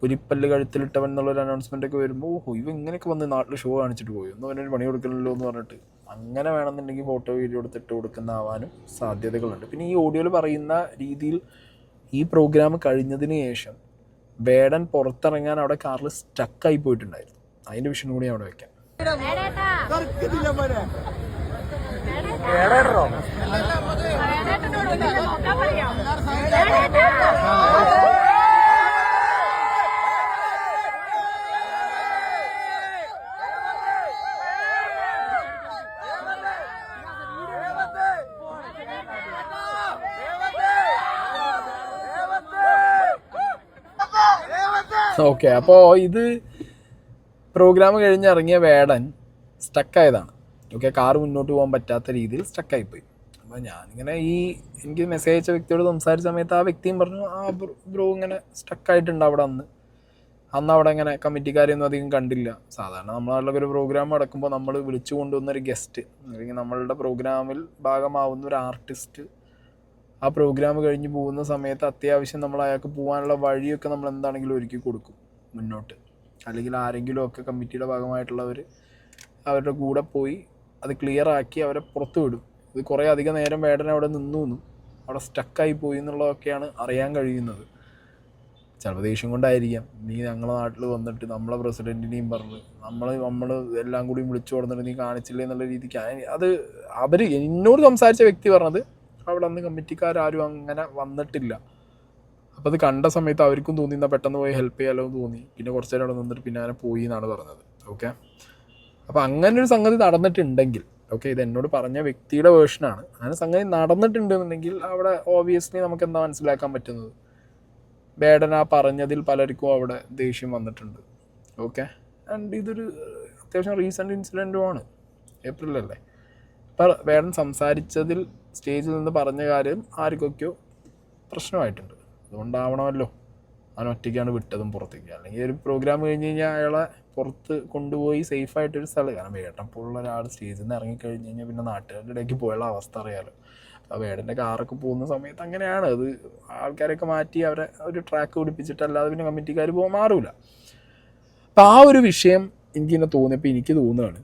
പുലിപ്പല്ല് കഴുത്തിലിട്ടവൻ എന്നുള്ളൊരു അനൗൺസ്മെൻ്റ് ഒക്കെ വരുമ്പോൾ ഇവ ഇങ്ങനെയൊക്കെ വന്ന് നാട്ടിൽ ഷോ കാണിച്ചിട്ട് പോയി, ഒന്നും അവനൊരു പണി കൊടുക്കണമല്ലോ എന്ന് പറഞ്ഞിട്ട് അങ്ങനെ വേണമെന്നുണ്ടെങ്കിൽ ഫോട്ടോ വീഡിയോ എടുത്തിട്ട് കൊടുക്കുന്നതാവാനും സാധ്യതകളുണ്ട്. പിന്നെ ഈ ഓഡിയോയിൽ പറയുന്ന രീതിയിൽ ഈ പ്രോഗ്രാം കഴിഞ്ഞതിന് ശേഷം വേടൻ പുറത്തിറങ്ങാൻ അവിടെ കാറിൽ സ്റ്റക്കായി പോയിട്ടുണ്ടായിരുന്നു. അതിൻ്റെ വിഷയം കൂടി അവിടെ വെക്കാം. ഓക്കെ, അപ്പോൾ ഇത് പ്രോഗ്രാം കഴിഞ്ഞിറങ്ങിയ വേടൻ സ്റ്റക്കായതാണ്. ഓക്കെ, കാറ് മുന്നോട്ട് പോകാൻ പറ്റാത്ത രീതിയിൽ സ്റ്റക്കായിപ്പോയി. അപ്പോൾ ഞാനിങ്ങനെ എനിക്ക് മെസ്സേജ് അയച്ച വ്യക്തിയോട് സംസാരിച്ച സമയത്ത് ആ വ്യക്തിയും പറഞ്ഞു ബ്രോ ഇങ്ങനെ സ്റ്റക്കായിട്ടുണ്ട് അവിടെ. അന്ന് അവിടെ ഇങ്ങനെ കമ്മിറ്റിക്കാരെയൊന്നും അധികം കണ്ടില്ല. സാധാരണ നമ്മളെ ഒരു പ്രോഗ്രാം നടക്കുമ്പോൾ നമ്മൾ വിളിച്ചു കൊണ്ടുവന്നൊരു ഗസ്റ്റ് അല്ലെങ്കിൽ നമ്മളുടെ പ്രോഗ്രാമിൽ ഭാഗമാവുന്ന ഒരു ആർട്ടിസ്റ്റ് ആ പ്രോഗ്രാം കഴിഞ്ഞ് പോകുന്ന സമയത്ത് അത്യാവശ്യം നമ്മൾ അയാൾക്ക് പോകാനുള്ള വഴിയൊക്കെ നമ്മൾ എന്താണെങ്കിലും ഒരുക്കി കൊടുക്കും മുന്നോട്ട്. അല്ലെങ്കിൽ ആരെങ്കിലും ഒക്കെ കമ്മിറ്റിയുടെ ഭാഗമായിട്ടുള്ളവർ അവരുടെ കൂടെ പോയി അത് ക്ലിയർ ആക്കി അവരെ പുറത്തു വിടും. ഇത് കുറേ അധികം നേരം വേടന അവിടെ നിന്നു അവിടെ സ്റ്റക്കായി പോയി എന്നുള്ളതൊക്കെയാണ് അറിയാൻ കഴിയുന്നത്. ചിലപ്പോൾ ദേഷ്യം കൊണ്ടായിരിക്കാം. നീ ഞങ്ങളെ നാട്ടിൽ വന്നിട്ട് നമ്മളെ പ്രസിഡൻറ്റിനെയും പറഞ്ഞ് നമ്മൾ എല്ലാം കൂടി വിളിച്ചു കൊടുത്തിട്ട് നീ കാണിച്ചില്ലേ എന്നുള്ള രീതിക്ക് അത് അവർ എന്നോട് സംസാരിച്ച വ്യക്തി പറഞ്ഞത് അവിടെ അന്ന് കമ്മിറ്റിക്കാരും അങ്ങനെ വന്നിട്ടില്ല. അപ്പോൾ അത് കണ്ട സമയത്ത് അവർക്കും തോന്നി എന്നാൽ പെട്ടെന്ന് പോയി ഹെൽപ്പ് ചെയ്യാലോ എന്ന് തോന്നി. പിന്നെ കുറച്ച് നേരം അവിടെ നിന്നിട്ട് പിന്നെ അങ്ങനെ പോയി എന്നാണ് പറഞ്ഞത്. ഓക്കെ, അപ്പോൾ അങ്ങനെ ഒരു സംഗതി നടന്നിട്ടുണ്ടെങ്കിൽ, ഓക്കെ, ഇത് എന്നോട് പറഞ്ഞ വ്യക്തിയുടെ വേർഷനാണ്, അങ്ങനെ സംഗതി നടന്നിട്ടുണ്ടെന്നുണ്ടെങ്കിൽ അവിടെ ഓബിയസ്ലി നമുക്ക് എന്താ മനസ്സിലാക്കാൻ പറ്റുന്നത്, വേടന പറഞ്ഞതിൽ പലർക്കും അവിടെ ദേഷ്യം വന്നിട്ടുണ്ട്. ഓക്കെ, ആൻഡ് ഇതൊരു അത്യാവശ്യം റീസെൻ്റ് ഇൻസിഡൻറ്റുമാണ്. ഏപ്രിലല്ലേ. ഇപ്പോൾ വേടൻ സംസാരിച്ചതിൽ സ്റ്റേജിൽ നിന്ന് പറഞ്ഞ കാര്യം ആർക്കൊക്കെയോ പ്രശ്നമായിട്ടുണ്ട്. അതുകൊണ്ടാവണമല്ലോ അവൻ ഒറ്റയ്ക്കാണ് വിട്ടതും പുറത്തേക്ക്. അല്ലെങ്കിൽ ഒരു പ്രോഗ്രാം കഴിഞ്ഞ് കഴിഞ്ഞാൽ അയാളെ പുറത്ത് കൊണ്ടുപോയി സേഫായിട്ടൊരു സ്ഥലം, കാരണം വേടൻ പോലുള്ള ഒരാൾ സ്റ്റേജിൽ നിന്ന് ഇറങ്ങിക്കഴിഞ്ഞ് കഴിഞ്ഞാൽ പിന്നെ നാട്ടുകാരുടെ ഇടയ്ക്ക് പോയുള്ള അവസ്ഥ അറിയാമല്ലോ. ആ വേടൻ്റെ കാറൊക്കെ പോകുന്ന സമയത്ത് അങ്ങനെയാണ്. അത് ആൾക്കാരൊക്കെ മാറ്റി അവരെ ഒരു ട്രാക്ക് പിടിപ്പിച്ചിട്ടല്ലാതെ പിന്നെ കമ്മിറ്റിക്കാർ പോകാൻ മാറൂല. അപ്പം ആ ഒരു വിഷയം എനിക്കിങ്ങനെ തോന്നിയപ്പോൾ എനിക്ക് തോന്നുകയാണ്,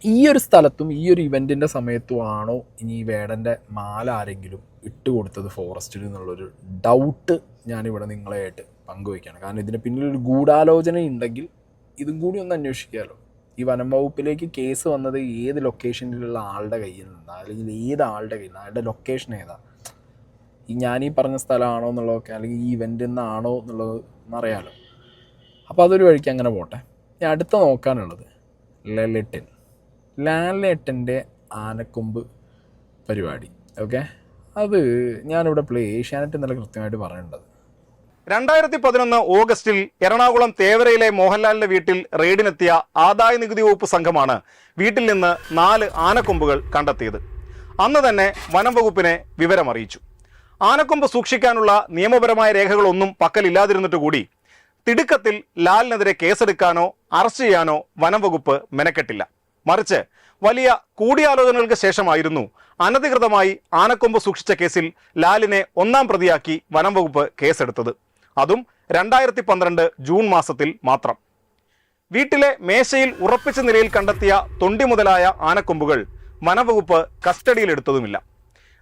ഈ ഒരു സ്ഥലത്തും ഈ ഒരു ഇവൻറ്റിൻ്റെ സമയത്തും ആണോ ഇനി ഈ വേടൻ്റെ മാല ആരെങ്കിലും ഇട്ട് കൊടുത്തത് ഫോറസ്റ്റിൽ എന്നുള്ളൊരു ഡൗട്ട് ഞാനിവിടെ നിങ്ങളെയായിട്ട് പങ്കുവയ്ക്കുകയാണ്. കാരണം ഇതിന് പിന്നിലൊരു ഗൂഢാലോചന ഉണ്ടെങ്കിൽ ഇതും കൂടി ഒന്ന് അന്വേഷിക്കാമല്ലോ. ഈ വനം വകുപ്പിലേക്ക് കേസ് വന്നത് ഏത് ലൊക്കേഷനിലുള്ള ആളുടെ കയ്യിൽ നിന്നാണ്, അല്ലെങ്കിൽ ഏത് ആളുടെ കയ്യിൽ നിന്ന്, ആളുടെ ലൊക്കേഷൻ ഏതാ, ഈ ഞാനീ പറഞ്ഞ സ്ഥലമാണോ എന്നുള്ളതൊക്കെ, അല്ലെങ്കിൽ ഈ ഇവൻ്റിൽ നിന്നാണോ എന്നുള്ളത് എന്നറിയാമല്ലോ. അപ്പോൾ അതൊരു വഴിക്ക് അങ്ങനെ പോട്ടെ. ഞാൻ അടുത്ത നോക്കാനുള്ളത് ലാലേട്ടൻ്റെ ആനക്കൊമ്പ് പരിപാടി. ഓക്കെ, അത് ഞാനിവിടെ ഏഷ്യാനെറ്റ് ഇന്നലെ കൃത്യമായിട്ട് പറയേണ്ടത്. 2011 ഓഗസ്റ്റിൽ എറണാകുളം തേവരയിലെ മോഹൻലാലിന്റെ വീട്ടിൽ റെയ്ഡിനെത്തിയ ആദായ നികുതി വകുപ്പ് സംഘമാണ് വീട്ടിൽ നിന്ന് 4 ആനക്കൊമ്പുകൾ കണ്ടെത്തിയത്. അന്ന് തന്നെ വനം വകുപ്പിനെ വിവരമറിയിച്ചു. ആനക്കൊമ്പ് സൂക്ഷിക്കാനുള്ള നിയമപരമായ രേഖകളൊന്നും പക്കലില്ലാതിരുന്നിട്ട് കൂടി തിടുക്കത്തിൽ ലാലിനെതിരെ കേസെടുക്കാനോ അറസ്റ്റ് ചെയ്യാനോ വനം വകുപ്പ് മെനക്കെട്ടില്ല. മറിച്ച് വലിയ കൂടിയാലോചനകൾക്ക് ശേഷമായിരുന്നു അനധികൃതമായി ആനക്കൊമ്പ് സൂക്ഷിച്ച കേസിൽ ലാലിനെ 1-ാം പ്രതിയാക്കി വനം വകുപ്പ് കേസെടുത്തത്. അതും 2012 ജൂൺ മാസത്തിൽ മാത്രം. വീട്ടിലെ മേശയിൽ ഉറപ്പിച്ച നിലയിൽ കണ്ടെത്തിയ തൊണ്ടി മുതലായ ആനക്കൊമ്പുകൾ വനംവകുപ്പ് കസ്റ്റഡിയിലെടുത്തതുമില്ല.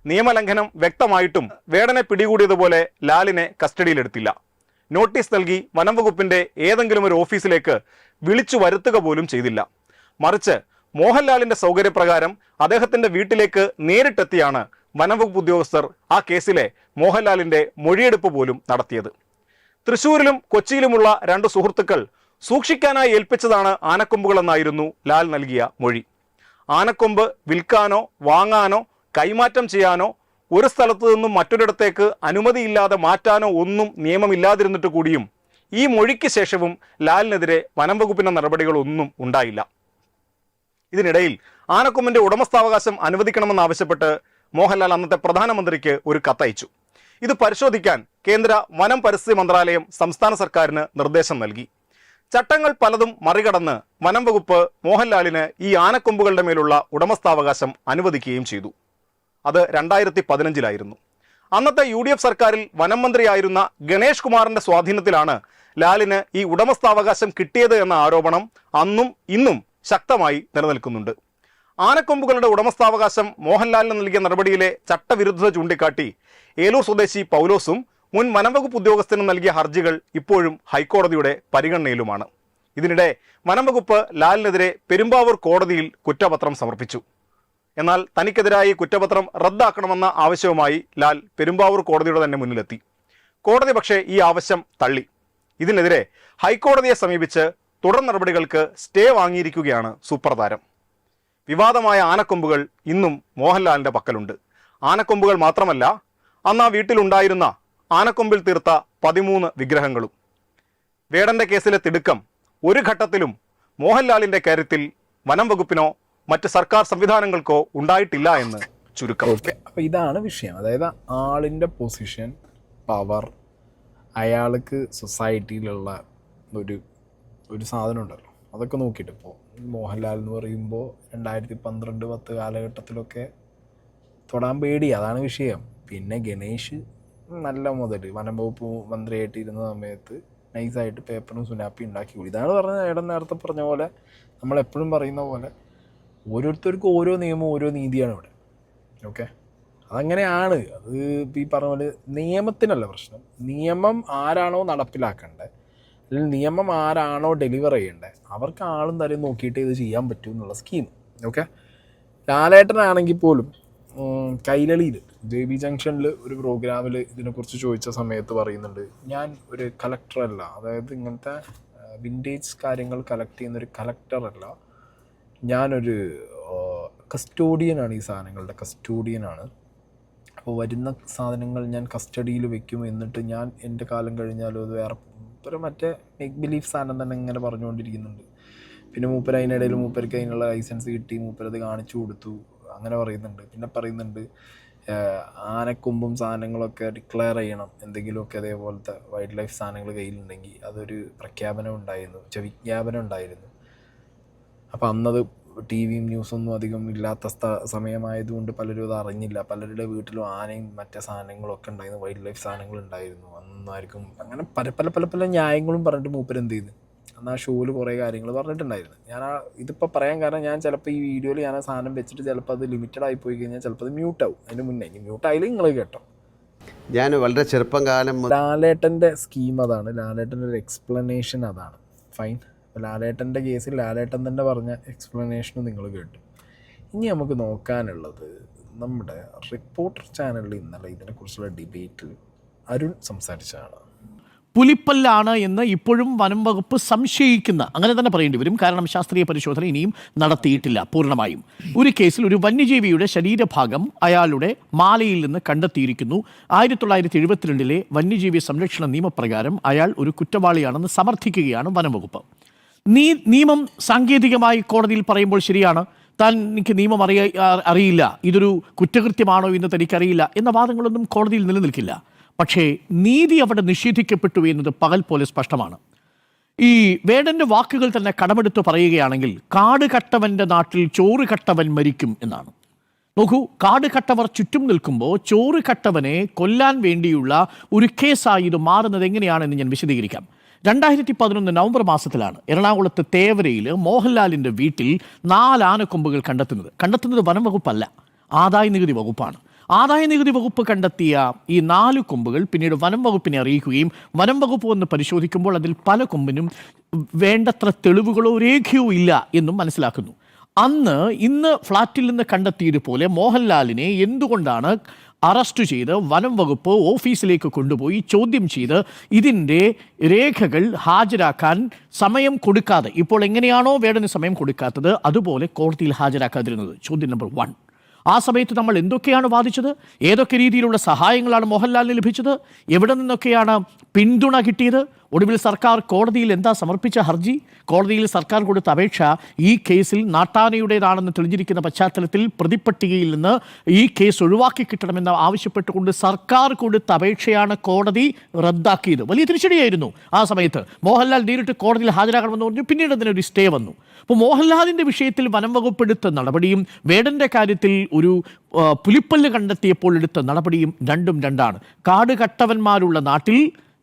നിയമലംഘനം വ്യക്തമായിട്ടും വേടനെ പിടികൂടിയതുപോലെ ലാലിനെ കസ്റ്റഡിയിലെടുത്തില്ല. നോട്ടീസ് നൽകി വനംവകുപ്പിന്റെ ഏതെങ്കിലും ഒരു ഓഫീസിലേക്ക് വിളിച്ചു വരുത്തുക പോലും ചെയ്തില്ല. മറിച്ച് മോഹൻലാലിന്റെ സൗകര്യപ്രകാരം അദ്ദേഹത്തിന്റെ വീട്ടിലേക്ക് നേരിട്ടെത്തിയാണ് വനംവകുപ്പ് ഉദ്യോഗസ്ഥർ ആ കേസിലെ മോഹൻലാലിന്റെ മൊഴിയെടുപ്പ് പോലും നടത്തിയത്. തൃശ്ശൂരിലും കൊച്ചിയിലുമുള്ള 2 സുഹൃത്തുക്കൾ സൂക്ഷിക്കാനായി ഏൽപ്പിച്ചതാണ് ആനക്കൊമ്പുകളെന്നായിരുന്നു ലാൽ നൽകിയ മൊഴി. ആനക്കൊമ്പ് വിൽക്കാനോ വാങ്ങാനോ കൈമാറ്റം ചെയ്യാനോ ഒരു സ്ഥലത്തു നിന്നും മറ്റൊരിടത്തേക്ക് അനുമതിയില്ലാതെ മാറ്റാനോ ഒന്നും നിയമമില്ലാതിരുന്നിട്ട് കൂടിയും ഈ മൊഴിക്ക് ശേഷവും ലാലിനെതിരെ വനംവകുപ്പിന്റെ നടപടികളൊന്നും ഉണ്ടായില്ല. ഇതിനിടയിൽ ആനക്കൊമ്പിന്റെ ഉടമസ്ഥാവകാശം അനുവദിക്കണമെന്നാവശ്യപ്പെട്ട് മോഹൻലാൽ അന്നത്തെ പ്രധാനമന്ത്രിക്ക് ഒരു കത്തയച്ചു. ഇത് പരിശോധിക്കാൻ കേന്ദ്ര വനം പരിസ്ഥിതി മന്ത്രാലയം സംസ്ഥാന സർക്കാരിന് നിർദ്ദേശം നൽകി. ചട്ടങ്ങൾ പലതും മറികടന്ന് വനം വകുപ്പ് മോഹൻലാലിന് ഈ ആനക്കൊമ്പുകളുടെ മേലുള്ള ഉടമസ്ഥാവകാശം അനുവദിക്കുകയും ചെയ്തു. അത് 2015 അന്നത്തെ UDF സർക്കാരിൽ വനം മന്ത്രിയായിരുന്ന ഗണേഷ് കുമാറിന്റെ സ്വാധീനത്തിലാണ് ലാലിന് ഈ ഉടമസ്ഥാവകാശം കിട്ടിയത് എന്ന ആരോപണം അന്നും ഇന്നും ശക്തമായി നിലനിൽക്കുന്നുണ്ട്. ആനക്കൊമ്പുകളുടെ ഉടമസ്ഥാവകാശം മോഹൻലാലിന് നൽകിയ നടപടിയിലെ ചട്ടവിരുദ്ധത ചൂണ്ടിക്കാട്ടി ഏലൂർ സ്വദേശി പൗലോസും മുൻ വനംവകുപ്പ് ഉദ്യോഗസ്ഥനും നൽകിയ ഹർജികൾ ഇപ്പോഴും ഹൈക്കോടതിയുടെ പരിഗണനയിലുമാണ്. ഇതിനിടെ വനംവകുപ്പ് ലാലിനെതിരെ പെരുമ്പാവൂർ കോടതിയിൽ കുറ്റപത്രം സമർപ്പിച്ചു. എന്നാൽ തനിക്കെതിരായി കുറ്റപത്രം റദ്ദാക്കണമെന്ന ആവശ്യവുമായി ലാൽ പെരുമ്പാവൂർ കോടതിയുടെ തന്നെ മുന്നിലെത്തി. കോടതി പക്ഷേ ഈ ആവശ്യം തള്ളി. ഇതിനെതിരെ ഹൈക്കോടതിയെ സമീപിച്ച് തുടർ നടപടികൾക്ക് സ്റ്റേ വാങ്ങിയിരിക്കുകയാണ് സൂപ്പർ താരം. വിവാദമായ ആനക്കൊമ്പുകൾ ഇന്നും മോഹൻലാലിന്റെ പക്കലുണ്ട്. ആനക്കൊമ്പുകൾ മാത്രമല്ല, അന്ന് ആ വീട്ടിലുണ്ടായിരുന്ന ആനക്കൊമ്പിൽ തീർത്ത 13 വിഗ്രഹങ്ങളും. വേടന്റെ കേസിലെ തിടുക്കം ഒരു ഘട്ടത്തിലും മോഹൻലാലിന്റെ കാര്യത്തിൽ വനം വകുപ്പിനോ മറ്റ് സർക്കാർ സംവിധാനങ്ങൾക്കോ ഉണ്ടായിട്ടില്ല എന്ന് ചുരുക്കം. ഓക്കെ, അപ്പോൾ ഇതാണ് വിഷയം. അതായത് ആളിൻ്റെ പൊസിഷൻ, പവർ, അയാൾക്ക് സൊസൈറ്റിയിലുള്ള ഒരു സാധനം ഉണ്ടല്ലോ, അതൊക്കെ നോക്കിയിട്ട് ഇപ്പോൾ മോഹൻലാൽ എന്ന് പറയുമ്പോൾ 2012-10 കാലഘട്ടത്തിലൊക്കെ തൊടാൻ പേടി, അതാണ് വിഷയം. പിന്നെ ഗണേഷ് നല്ല മുതൽ വനം വകുപ്പ് മന്ത്രിയായിട്ട് ഇരുന്ന സമയത്ത് നൈസായിട്ട് പേപ്പറും സുനാപ്പി ഉണ്ടാക്കി കൂടി. ഇതാണ് പറഞ്ഞത്, ഏടൻ നേരത്തെ പറഞ്ഞ പോലെ, നമ്മളെപ്പോഴും പറയുന്ന പോലെ ഓരോരുത്തർക്കും ഓരോ നിയമവും ഓരോ നീതിയാണ് ഇവിടെ. ഓക്കെ, അതങ്ങനെയാണ്. അത് ഈ പറഞ്ഞ പോലെ നിയമത്തിനല്ല പ്രശ്നം. നിയമം ആരാണോ നടപ്പിലാക്കേണ്ടത്, അല്ലെങ്കിൽ നിയമം ആരാണോ ഡെലിവർ ചെയ്യേണ്ടത്, അവർക്ക് ആളും തരം നോക്കിയിട്ട് ഇത് ചെയ്യാൻ പറ്റും എന്നുള്ള സ്കീം. ഓക്കെ, ലാലേട്ടനാണെങ്കിൽ പോലും കൈരളിയിൽ JB ജംഗ്ഷനിൽ ഒരു പ്രോഗ്രാമിൽ ഇതിനെക്കുറിച്ച് ചോദിച്ച സമയത്ത് പറയുന്നുണ്ട്, ഞാൻ ഒരു കളക്ടറല്ല, അതായത് ഇങ്ങനത്തെ വിൻറ്റേജ് കാര്യങ്ങൾ കളക്ട് ചെയ്യുന്നൊരു കളക്ടറല്ല, ഞാനൊരു കസ്റ്റോഡിയനാണ്, ഈ സാധനങ്ങളുടെ കസ്റ്റോഡിയനാണ്. അപ്പോൾ വരുന്ന സാധനങ്ങൾ ഞാൻ കസ്റ്റഡിയിൽ വെക്കും, എന്നിട്ട് ഞാൻ എൻ്റെ കാലം കഴിഞ്ഞാലും അത് വേറെ ഒരു മറ്റേ മേക്ക് ബിലീഫ് സാധനം തന്നെ ഇങ്ങനെ പറഞ്ഞുകൊണ്ടിരിക്കുന്നുണ്ട്. പിന്നെ മൂപ്പർ അതിനിടയിൽ മൂപ്പർക്ക് അതിനുള്ള ലൈസൻസ് കിട്ടി, മൂപ്പരത് കാണിച്ചു കൊടുത്തു, അങ്ങനെ പറയുന്നുണ്ട്. പിന്നെ പറയുന്നുണ്ട് ആനക്കൊമ്പും സാധനങ്ങളൊക്കെ ഡിക്ലെയർ ചെയ്യണം, എന്തെങ്കിലുമൊക്കെ അതേപോലത്തെ വൈൽഡ് ലൈഫ് സാധനങ്ങൾ കയ്യിലുണ്ടെങ്കിൽ അതൊരു പ്രഖ്യാപനം ഉണ്ടായിരുന്നു, വിജ്ഞാപനം ഉണ്ടായിരുന്നു. അപ്പോൾ അന്നത് TV-യും ന്യൂസൊന്നും അധികം ഇല്ലാത്ത സമയമായതുകൊണ്ട് പലരും അത് അറിഞ്ഞില്ല. പലരുടെ വീട്ടിലും ആനയും മറ്റേ സാധനങ്ങളൊക്കെ ഉണ്ടായിരുന്നു, വൈൽഡ് ലൈഫ് സാധനങ്ങൾ ഉണ്ടായിരുന്നു. അന്നായിരിക്കും അങ്ങനെ പല ന്യായങ്ങളും പറഞ്ഞിട്ട് മൂപ്പർ എന്ത് ചെയ്ത് അന്ന് ആ ഷോയിൽ കുറേ കാര്യങ്ങൾ പറഞ്ഞിട്ടുണ്ടായിരുന്നു. ഇതിപ്പോൾ പറയാൻ കാരണം, ഞാൻ ചിലപ്പോൾ ഈ വീഡിയോയിൽ ഞാൻ ആ സാധനം വെച്ചിട്ട് ചിലപ്പോൾ അത് ലിമിറ്റഡ് ആയി പോയി കഴിഞ്ഞാൽ ചിലപ്പോൾ അത് മ്യൂട്ടാവും. അതിന് മുന്നേ ഇനി മ്യൂട്ടായാലും നിങ്ങൾ കേട്ടോ. ഞാൻ വളരെ ചെറുപ്പം കാലം ലാലേട്ടൻ്റെ സ്കീം അതാണ്, ലാലേട്ടൻ്റെ ഒരു എക്സ്പ്ലനേഷൻ അതാണ്. ഫൈൻ. ലാലേട്ടൻ്റെ കേസിൽ ലാലേട്ടൻ തന്നെ പറഞ്ഞ എക്സ്പ്ലനേഷനും നിങ്ങൾ കേട്ടു. ഇനി നമുക്ക് നോക്കാനുള്ളത്, നമ്മുടെ റിപ്പോർട്ടർ ചാനലിൽ ഇന്നലെ ഇതിനെക്കുറിച്ചുള്ള ഡിബേറ്റിൽ അരുൺ സംസാരിച്ചതാണ്. പുലിപ്പല്ലാണ് എന്ന് ഇപ്പോഴും വനം വകുപ്പ് സംശയിക്കുന്ന, അങ്ങനെ തന്നെ പറയേണ്ടി വരും, കാരണം ശാസ്ത്രീയ പരിശോധന ഇനിയും നടത്തിയിട്ടില്ല പൂർണ്ണമായും. ഒരു കേസിൽ ഒരു വന്യജീവിയുടെ ശരീരഭാഗം അയാളുടെ മാലയിൽ നിന്ന് കണ്ടെത്തിയിരിക്കുന്നു. 1972 വന്യജീവി സംരക്ഷണ നിയമപ്രകാരം അയാൾ ഒരു കുറ്റവാളിയാണെന്ന് സമർത്ഥിക്കുകയാണ് വനം വകുപ്പ്. നിയമം സാങ്കേതികമായി കോടതിയിൽ പറയുമ്പോൾ ശരിയാണ്, തനിക്ക് നിയമം അറിയില്ല, ഇതൊരു കുറ്റകൃത്യമാണോ എന്ന് തനിക്കറിയില്ല എന്ന വാദങ്ങളൊന്നും കോടതിയിൽ നിലനിൽക്കില്ല. പക്ഷേ നീതി അവിടെ നിഷേധിക്കപ്പെട്ടു എന്നത് പകൽ പോലെ സ്പഷ്ടമാണ്. ഈ വേടൻ്റെ വാക്കുകൾ തന്നെ കടമെടുത്ത് പറയുകയാണെങ്കിൽ, കാട് കട്ടവൻ്റെ നാട്ടിൽ ചോറ് കട്ടവൻ മരിക്കും എന്നാണ്. നോക്കൂ, കാട് കട്ടവർ ചുറ്റും നിൽക്കുമ്പോൾ ചോറ് കട്ടവനെ കൊല്ലാൻ വേണ്ടിയുള്ള ഒരു കേസായി ഇത് മാറുന്നത് എങ്ങനെയാണെന്ന് ഞാൻ വിശദീകരിക്കാം. 2011 നവംബർ മാസത്തിലാണ് എറണാകുളത്ത് തേവരയിൽ മോഹൻലാലിൻ്റെ വീട്ടിൽ 4 ആനക്കൊമ്പുകൾ കണ്ടെത്തുന്നത് വനം വകുപ്പല്ല, ആദായ നികുതി വകുപ്പാണ്. ആദായ നികുതി വകുപ്പ് കണ്ടെത്തിയ ഈ 4 കൊമ്പുകൾ പിന്നീട് വനം വകുപ്പിനെ അറിയിക്കുകയും വനം വകുപ്പ് വന്ന് പരിശോധിക്കുമ്പോൾ അതിൽ പല കൊമ്പിനും വേണ്ടത്ര തെളിവുകളോ രേഖയോ ഇല്ല എന്നും മനസ്സിലാക്കുന്നു. ഇന്ന് ഫ്ളാറ്റിൽ നിന്ന് കണ്ടെത്തിയതുപോലെ മോഹൻലാലിനെ എന്തുകൊണ്ടാണ് അറസ്റ്റ് ചെയ്ത് വനം വകുപ്പ് ഓഫീസിലേക്ക് കൊണ്ടുപോയി ചോദ്യം ചെയ്ത് ഇതിൻ്റെ രേഖകൾ ഹാജരാക്കാൻ സമയം കൊടുക്കാതെ, ഇപ്പോൾ എങ്ങനെയാണോ വേടന് സമയം കൊടുക്കാത്തത് അതുപോലെ കോടതിയിൽ ഹാജരാക്കാതിരുന്നത്? ചോദ്യം നമ്പർ 1. ആ സമയത്ത് നമ്മൾ എന്തൊക്കെയാണ് വാദിച്ചത്? ഏതൊക്കെ രീതിയിലുള്ള സഹായങ്ങളാണ് മോഹൻലാലിന് ലഭിച്ചത്? എവിടെ നിന്നൊക്കെയാണ് പിന്തുണ കിട്ടിയത്? ഒടുവിൽ സർക്കാർ കോടതിയിൽ എന്താ സമർപ്പിച്ച ഹർജി? കോടതിയിൽ സർക്കാർ കൊടുത്ത അപേക്ഷ ഈ കേസിൽ നാട്ടാനയുടേതാണെന്ന് തെളിഞ്ഞിരിക്കുന്ന പശ്ചാത്തലത്തിൽ പ്രതിപ്പട്ടികയിൽ നിന്ന് ഈ കേസ് ഒഴിവാക്കി കിട്ടണമെന്ന് ആവശ്യപ്പെട്ടുകൊണ്ട് സർക്കാർ കൊടുത്ത അപേക്ഷയാണ് കോടതി റദ്ദാക്കിയത്. വലിയ തിരിച്ചടിയായിരുന്നു. ആ സമയത്ത് മോഹൻലാൽ നേരിട്ട് കോടതിയിൽ ഹാജരാകണമെന്ന് പറഞ്ഞു. പിന്നീട് അതിനൊരു സ്റ്റേ വന്നു. അപ്പോൾ മോഹൻലാലിൻ്റെ വിഷയത്തിൽ വനം വകുപ്പ് എടുത്ത നടപടിയും വേടൻ്റെ കാര്യത്തിൽ ഒരു പുലിപ്പല്ല് കണ്ടെത്തിയപ്പോൾ എടുത്ത നടപടിയും രണ്ടാണ്. കാട് കട്ടവന്മാരുള്ള നാട്ടിൽ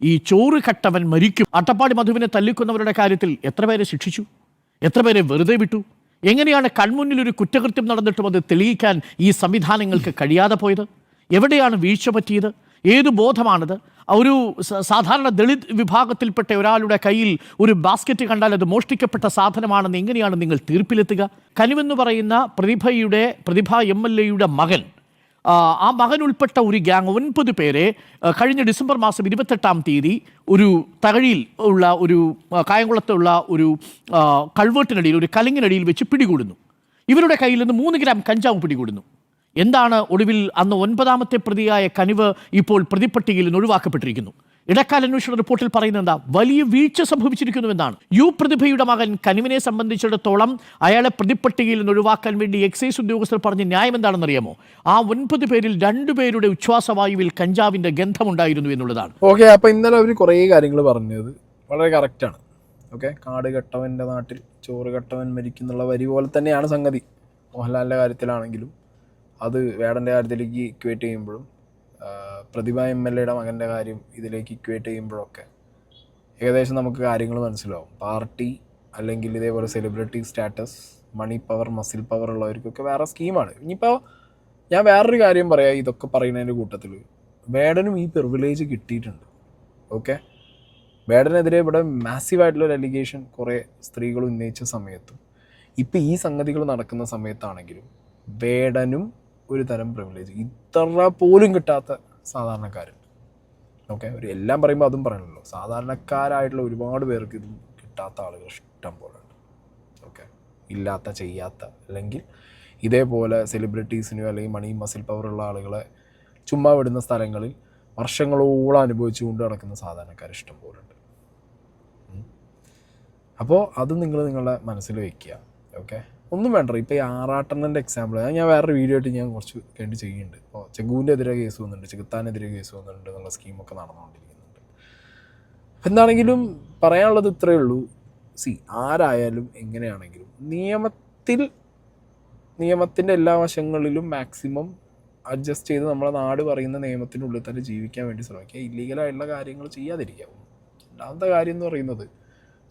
ഈ ചോറ് കട്ടവൻ മരിക്കും. അട്ടപ്പാടി മധുവിനെ തല്ലിക്കുന്നവരുടെ കാര്യത്തിൽ എത്ര പേരെ ശിക്ഷിച്ചു? എത്ര പേരെ വെറുതെ വിട്ടു? എങ്ങനെയാണ് കൺമുന്നിൽ ഒരു കുറ്റകൃത്യം നടന്നിട്ടും അത് തെളിയിക്കാൻ ഈ സംവിധാനങ്ങൾക്ക് കഴിയാതെ പോയത്? എവിടെയാണ് വീഴ്ച പറ്റിയത്? ഏത് ബോധമാണത്? ഒരു സാധാരണ ദളിത് വിഭാഗത്തിൽപ്പെട്ട ഒരാളുടെ കയ്യിൽ ഒരു ബാസ്ക്കറ്റ് കണ്ടാൽ അത് മോഷ്ടിക്കപ്പെട്ട സാധനമാണെന്ന് എങ്ങനെയാണ് നിങ്ങൾ തീർപ്പിലെത്തുക? കനിവെന്ന് പറയുന്ന പ്രതിഭ MLA-യുടെ മകൻ, ആ മകൻ ഉൾപ്പെട്ട ഒരു ഗ്യാങ് 9 പേരെ കഴിഞ്ഞ ഡിസംബർ മാസം 28-ാം തീയതി ഒരു തകഴിയിൽ ഉള്ള ഒരു കായംകുളത്തുള്ള ഒരു കൾവേട്ടിനടിയിൽ, ഒരു കലിങ്ങിനടിയിൽ വെച്ച് പിടികൂടുന്നു. ഇവരുടെ കയ്യിൽ നിന്ന് 3 ഗ്രാം കഞ്ചാവ് പിടികൂടുന്നു. എന്താണ് ഒടുവിൽ അന്ന് 9ാമത്തെ പ്രതിയായ കനിവ് ഇപ്പോൾ പ്രതിപ്പട്ടികയിൽ നിന്ന് ഒഴിവാക്കപ്പെട്ടിരിക്കുന്നു. ഇടക്കാല അന്വേഷണ റിപ്പോർട്ടിൽ പറയുന്നത് എന്താ? വലിയ വീഴ്ച സംഭവിച്ചിരിക്കുന്നുവെന്നാണ്. പ്രതിഭയുടെ മകൻ കനിവിനെ സംബന്ധിച്ചിടത്തോളം അയാളെ പ്രതിപ്പട്ടികയിൽ നിന്ന് ഒഴിവാക്കാൻ വേണ്ടി എക്സൈസ് ഉദ്യോഗസ്ഥർ പറഞ്ഞ ന്യായം എന്താണെന്നറിയാമോ? ആ 9 പേരിൽ 2 പേരുടെ ഉച്ഛ്വാസവായുവിൽ കഞ്ചാവിന്റെ ഗന്ധമുണ്ടായിരുന്നു എന്നുള്ളതാണ്. ഓക്കെ, അപ്പോൾ ഇന്നലെ അവർ കുറേ കാര്യങ്ങൾ പറഞ്ഞത് വളരെ കറക്റ്റാണ്. ഓക്കെ, കാട് കട്ടവൻ്റെ നാട്ടിൽ ചോറ് കട്ടവൻ മരിക്കുന്നുള്ള വരി പോലെ തന്നെയാണ് സംഗതി. മോഹൻലാലിൻ്റെ കാര്യത്തിലാണെങ്കിലും അത് വേടൻ്റെ കാര്യത്തിലേക്ക് ഇക്വേറ്റ് ചെയ്യുമ്പോഴും പ്രതിഭ MLA-യുടെ മകൻ്റെ കാര്യം ഇതിലേക്ക് ഇക്വേറ്റ് ചെയ്യുമ്പോഴൊക്കെ ഏകദേശം നമുക്ക് കാര്യങ്ങൾ മനസ്സിലാവും. പാർട്ടി അല്ലെങ്കിൽ ഇതേപോലെ celebrity status, money power, muscle power ഉള്ളവർക്കൊക്കെ വേറെ സ്കീമാണ്. ഇനിയിപ്പോൾ ഞാൻ വേറൊരു കാര്യം പറയാം, ഇതൊക്കെ പറയുന്നതിൻ്റെ കൂട്ടത്തിൽ വേടനും ഈ പ്രിവിലേജ് കിട്ടിയിട്ടുണ്ട്. ഓക്കെ, വേടനെതിരെ ഇവിടെ മാസീവായിട്ടുള്ളൊരു അലിഗേഷൻ കുറേ സ്ത്രീകൾ ഉന്നയിച്ച സമയത്തും ഇപ്പം ഈ സംഗതികൾ നടക്കുന്ന സമയത്താണെങ്കിലും വേടനും ഒരു തരം പ്രിവിലേജ് ഇത്ര പോലും കിട്ടാത്ത സാധാരണക്കാരുണ്ട്. ഓക്കെ, ഒരു എല്ലാം പറയുമ്പോൾ അതും പറയണല്ലോ, സാധാരണക്കാരായിട്ടുള്ള ഒരുപാട് പേർക്ക് ഇതും കിട്ടാത്ത ആളുകൾ ഇഷ്ടം പോലെ ഉണ്ട്. ഓക്കെ, ഇല്ലാത്ത ചെയ്യാത്ത അല്ലെങ്കിൽ ഇതേപോലെ സെലിബ്രിറ്റീസിനെയോ അല്ലെങ്കിൽ മണി മസിൽ പവറുള്ള ആളുകളെ ചുമ്മാ വിടുന്ന സ്ഥലങ്ങളിൽ വർഷങ്ങളോളം അനുഭവിച്ചു കൊണ്ട് നടക്കുന്ന സാധാരണക്കാർ ഇഷ്ടം പോലെ ഉണ്ട്. അപ്പോൾ അത് നിങ്ങൾ നിങ്ങളുടെ മനസ്സിൽ വയ്ക്കുക. ഓക്കെ, ഒന്നും വേണ്ട. ഇപ്പോൾ ഈ ആറാട്ടണ്ണൻ്റെ എക്സാമ്പിൾ ഞാൻ വേറൊരു വീഡിയോ ആയിട്ട് ഞാൻ കുറച്ച് വേണ്ടി ചെയ്യുന്നുണ്ട്. ഇപ്പോൾ ചെഗുവിൻ്റെ എതിരെ കേസ് വന്നിട്ടുണ്ട്, ചെകുത്താനെതിരെ കേസ് വന്നിട്ടുണ്ട് എന്നുള്ള സ്കീമൊക്കെ നടന്നുകൊണ്ടിരിക്കുന്നുണ്ട്. എന്താണെങ്കിലും പറയാനുള്ളത് ഇത്രയേ ഉള്ളൂ. ആരായാലും എങ്ങനെയാണെങ്കിലും നിയമത്തിൻ്റെ എല്ലാ വശങ്ങളിലും മാക്സിമം അഡ്ജസ്റ്റ് ചെയ്ത് നമ്മളെ നാട് പറയുന്ന നിയമത്തിനുള്ളിൽ തന്നെ ജീവിക്കാൻ വേണ്ടി ശ്രമിക്കുക. ഇല്ലീഗലായിട്ടുള്ള കാര്യങ്ങൾ ചെയ്യാതിരിക്കുക. രണ്ടാമത്തെ കാര്യം എന്ന് പറയുന്നത്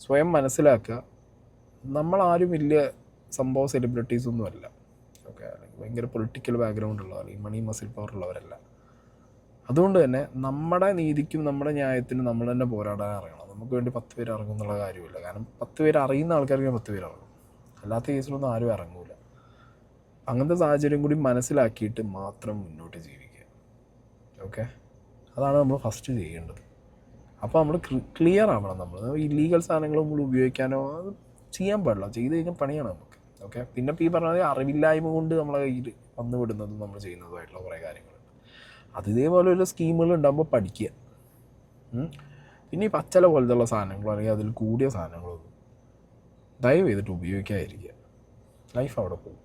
സ്വയം മനസ്സിലാക്കുക, നമ്മളാരും വലിയ സംഭവം സെലിബ്രിറ്റീസൊന്നും അല്ല. ഓക്കെ, അല്ലെങ്കിൽ ഭയങ്കര പൊളിറ്റിക്കൽ ബാക്ക്ഗ്രൗണ്ട് ഉള്ള അല്ലെങ്കിൽ മണി മസിൽ പവർ ഉള്ളവരല്ല. അതുകൊണ്ട് തന്നെ നമ്മുടെ നീതിക്കും നമ്മുടെ ന്യായത്തിനും നമ്മൾ തന്നെ പോരാടാൻ അറിയണം. നമുക്ക് വേണ്ടി 10 പേര് ഇറങ്ങും എന്നുള്ള കാര്യമില്ല. കാരണം 10 പേര് അറിയുന്ന ആൾക്കാർക്ക് 10 പേര് ഇറങ്ങും, അല്ലാത്ത കേസിലൊന്നും ആരും ഇറങ്ങൂല. അങ്ങനത്തെ സാഹചര്യം കൂടി മനസ്സിലാക്കിയിട്ട് മാത്രം മുന്നോട്ട് ജീവിക്കുക. ഓക്കെ, അതാണ് നമ്മൾ ഫസ്റ്റ് ചെയ്യേണ്ടത്. അപ്പോൾ നമ്മൾ ക്ലിയർ ആവണം. നമ്മൾ ഇല്ലീഗൽ സാധനങ്ങൾ നമ്മൾ ഉപയോഗിക്കാനോ അത് ചെയ്യാൻ പാടില്ല. ചെയ്ത് കഴിഞ്ഞാൽ പണിയാണ് നമുക്ക്. ഓക്കെ, പിന്നെ ഈ പറഞ്ഞാൽ അറിവില്ലായ്മ കൊണ്ട് നമ്മളെ കയ്യിൽ വന്നു വിടുന്നതും നമ്മൾ ചെയ്യുന്നതുമായിട്ടുള്ള കുറേ കാര്യങ്ങളുണ്ട്. അത് ഇതേപോലെ ഒരു സ്കീമുകൾ ഉണ്ടാകുമ്പോൾ പഠിക്കുക. പിന്നെ ഈ പച്ചല പോലത്തുള്ള സാധനങ്ങളോ അല്ലെങ്കിൽ അതിൽ കൂടിയ സാധനങ്ങളൊന്നും ദയവ് ചെയ്തിട്ട് ഉപയോഗിക്കാതിരിക്കുക. ലൈഫ് അവിടെ പോകും.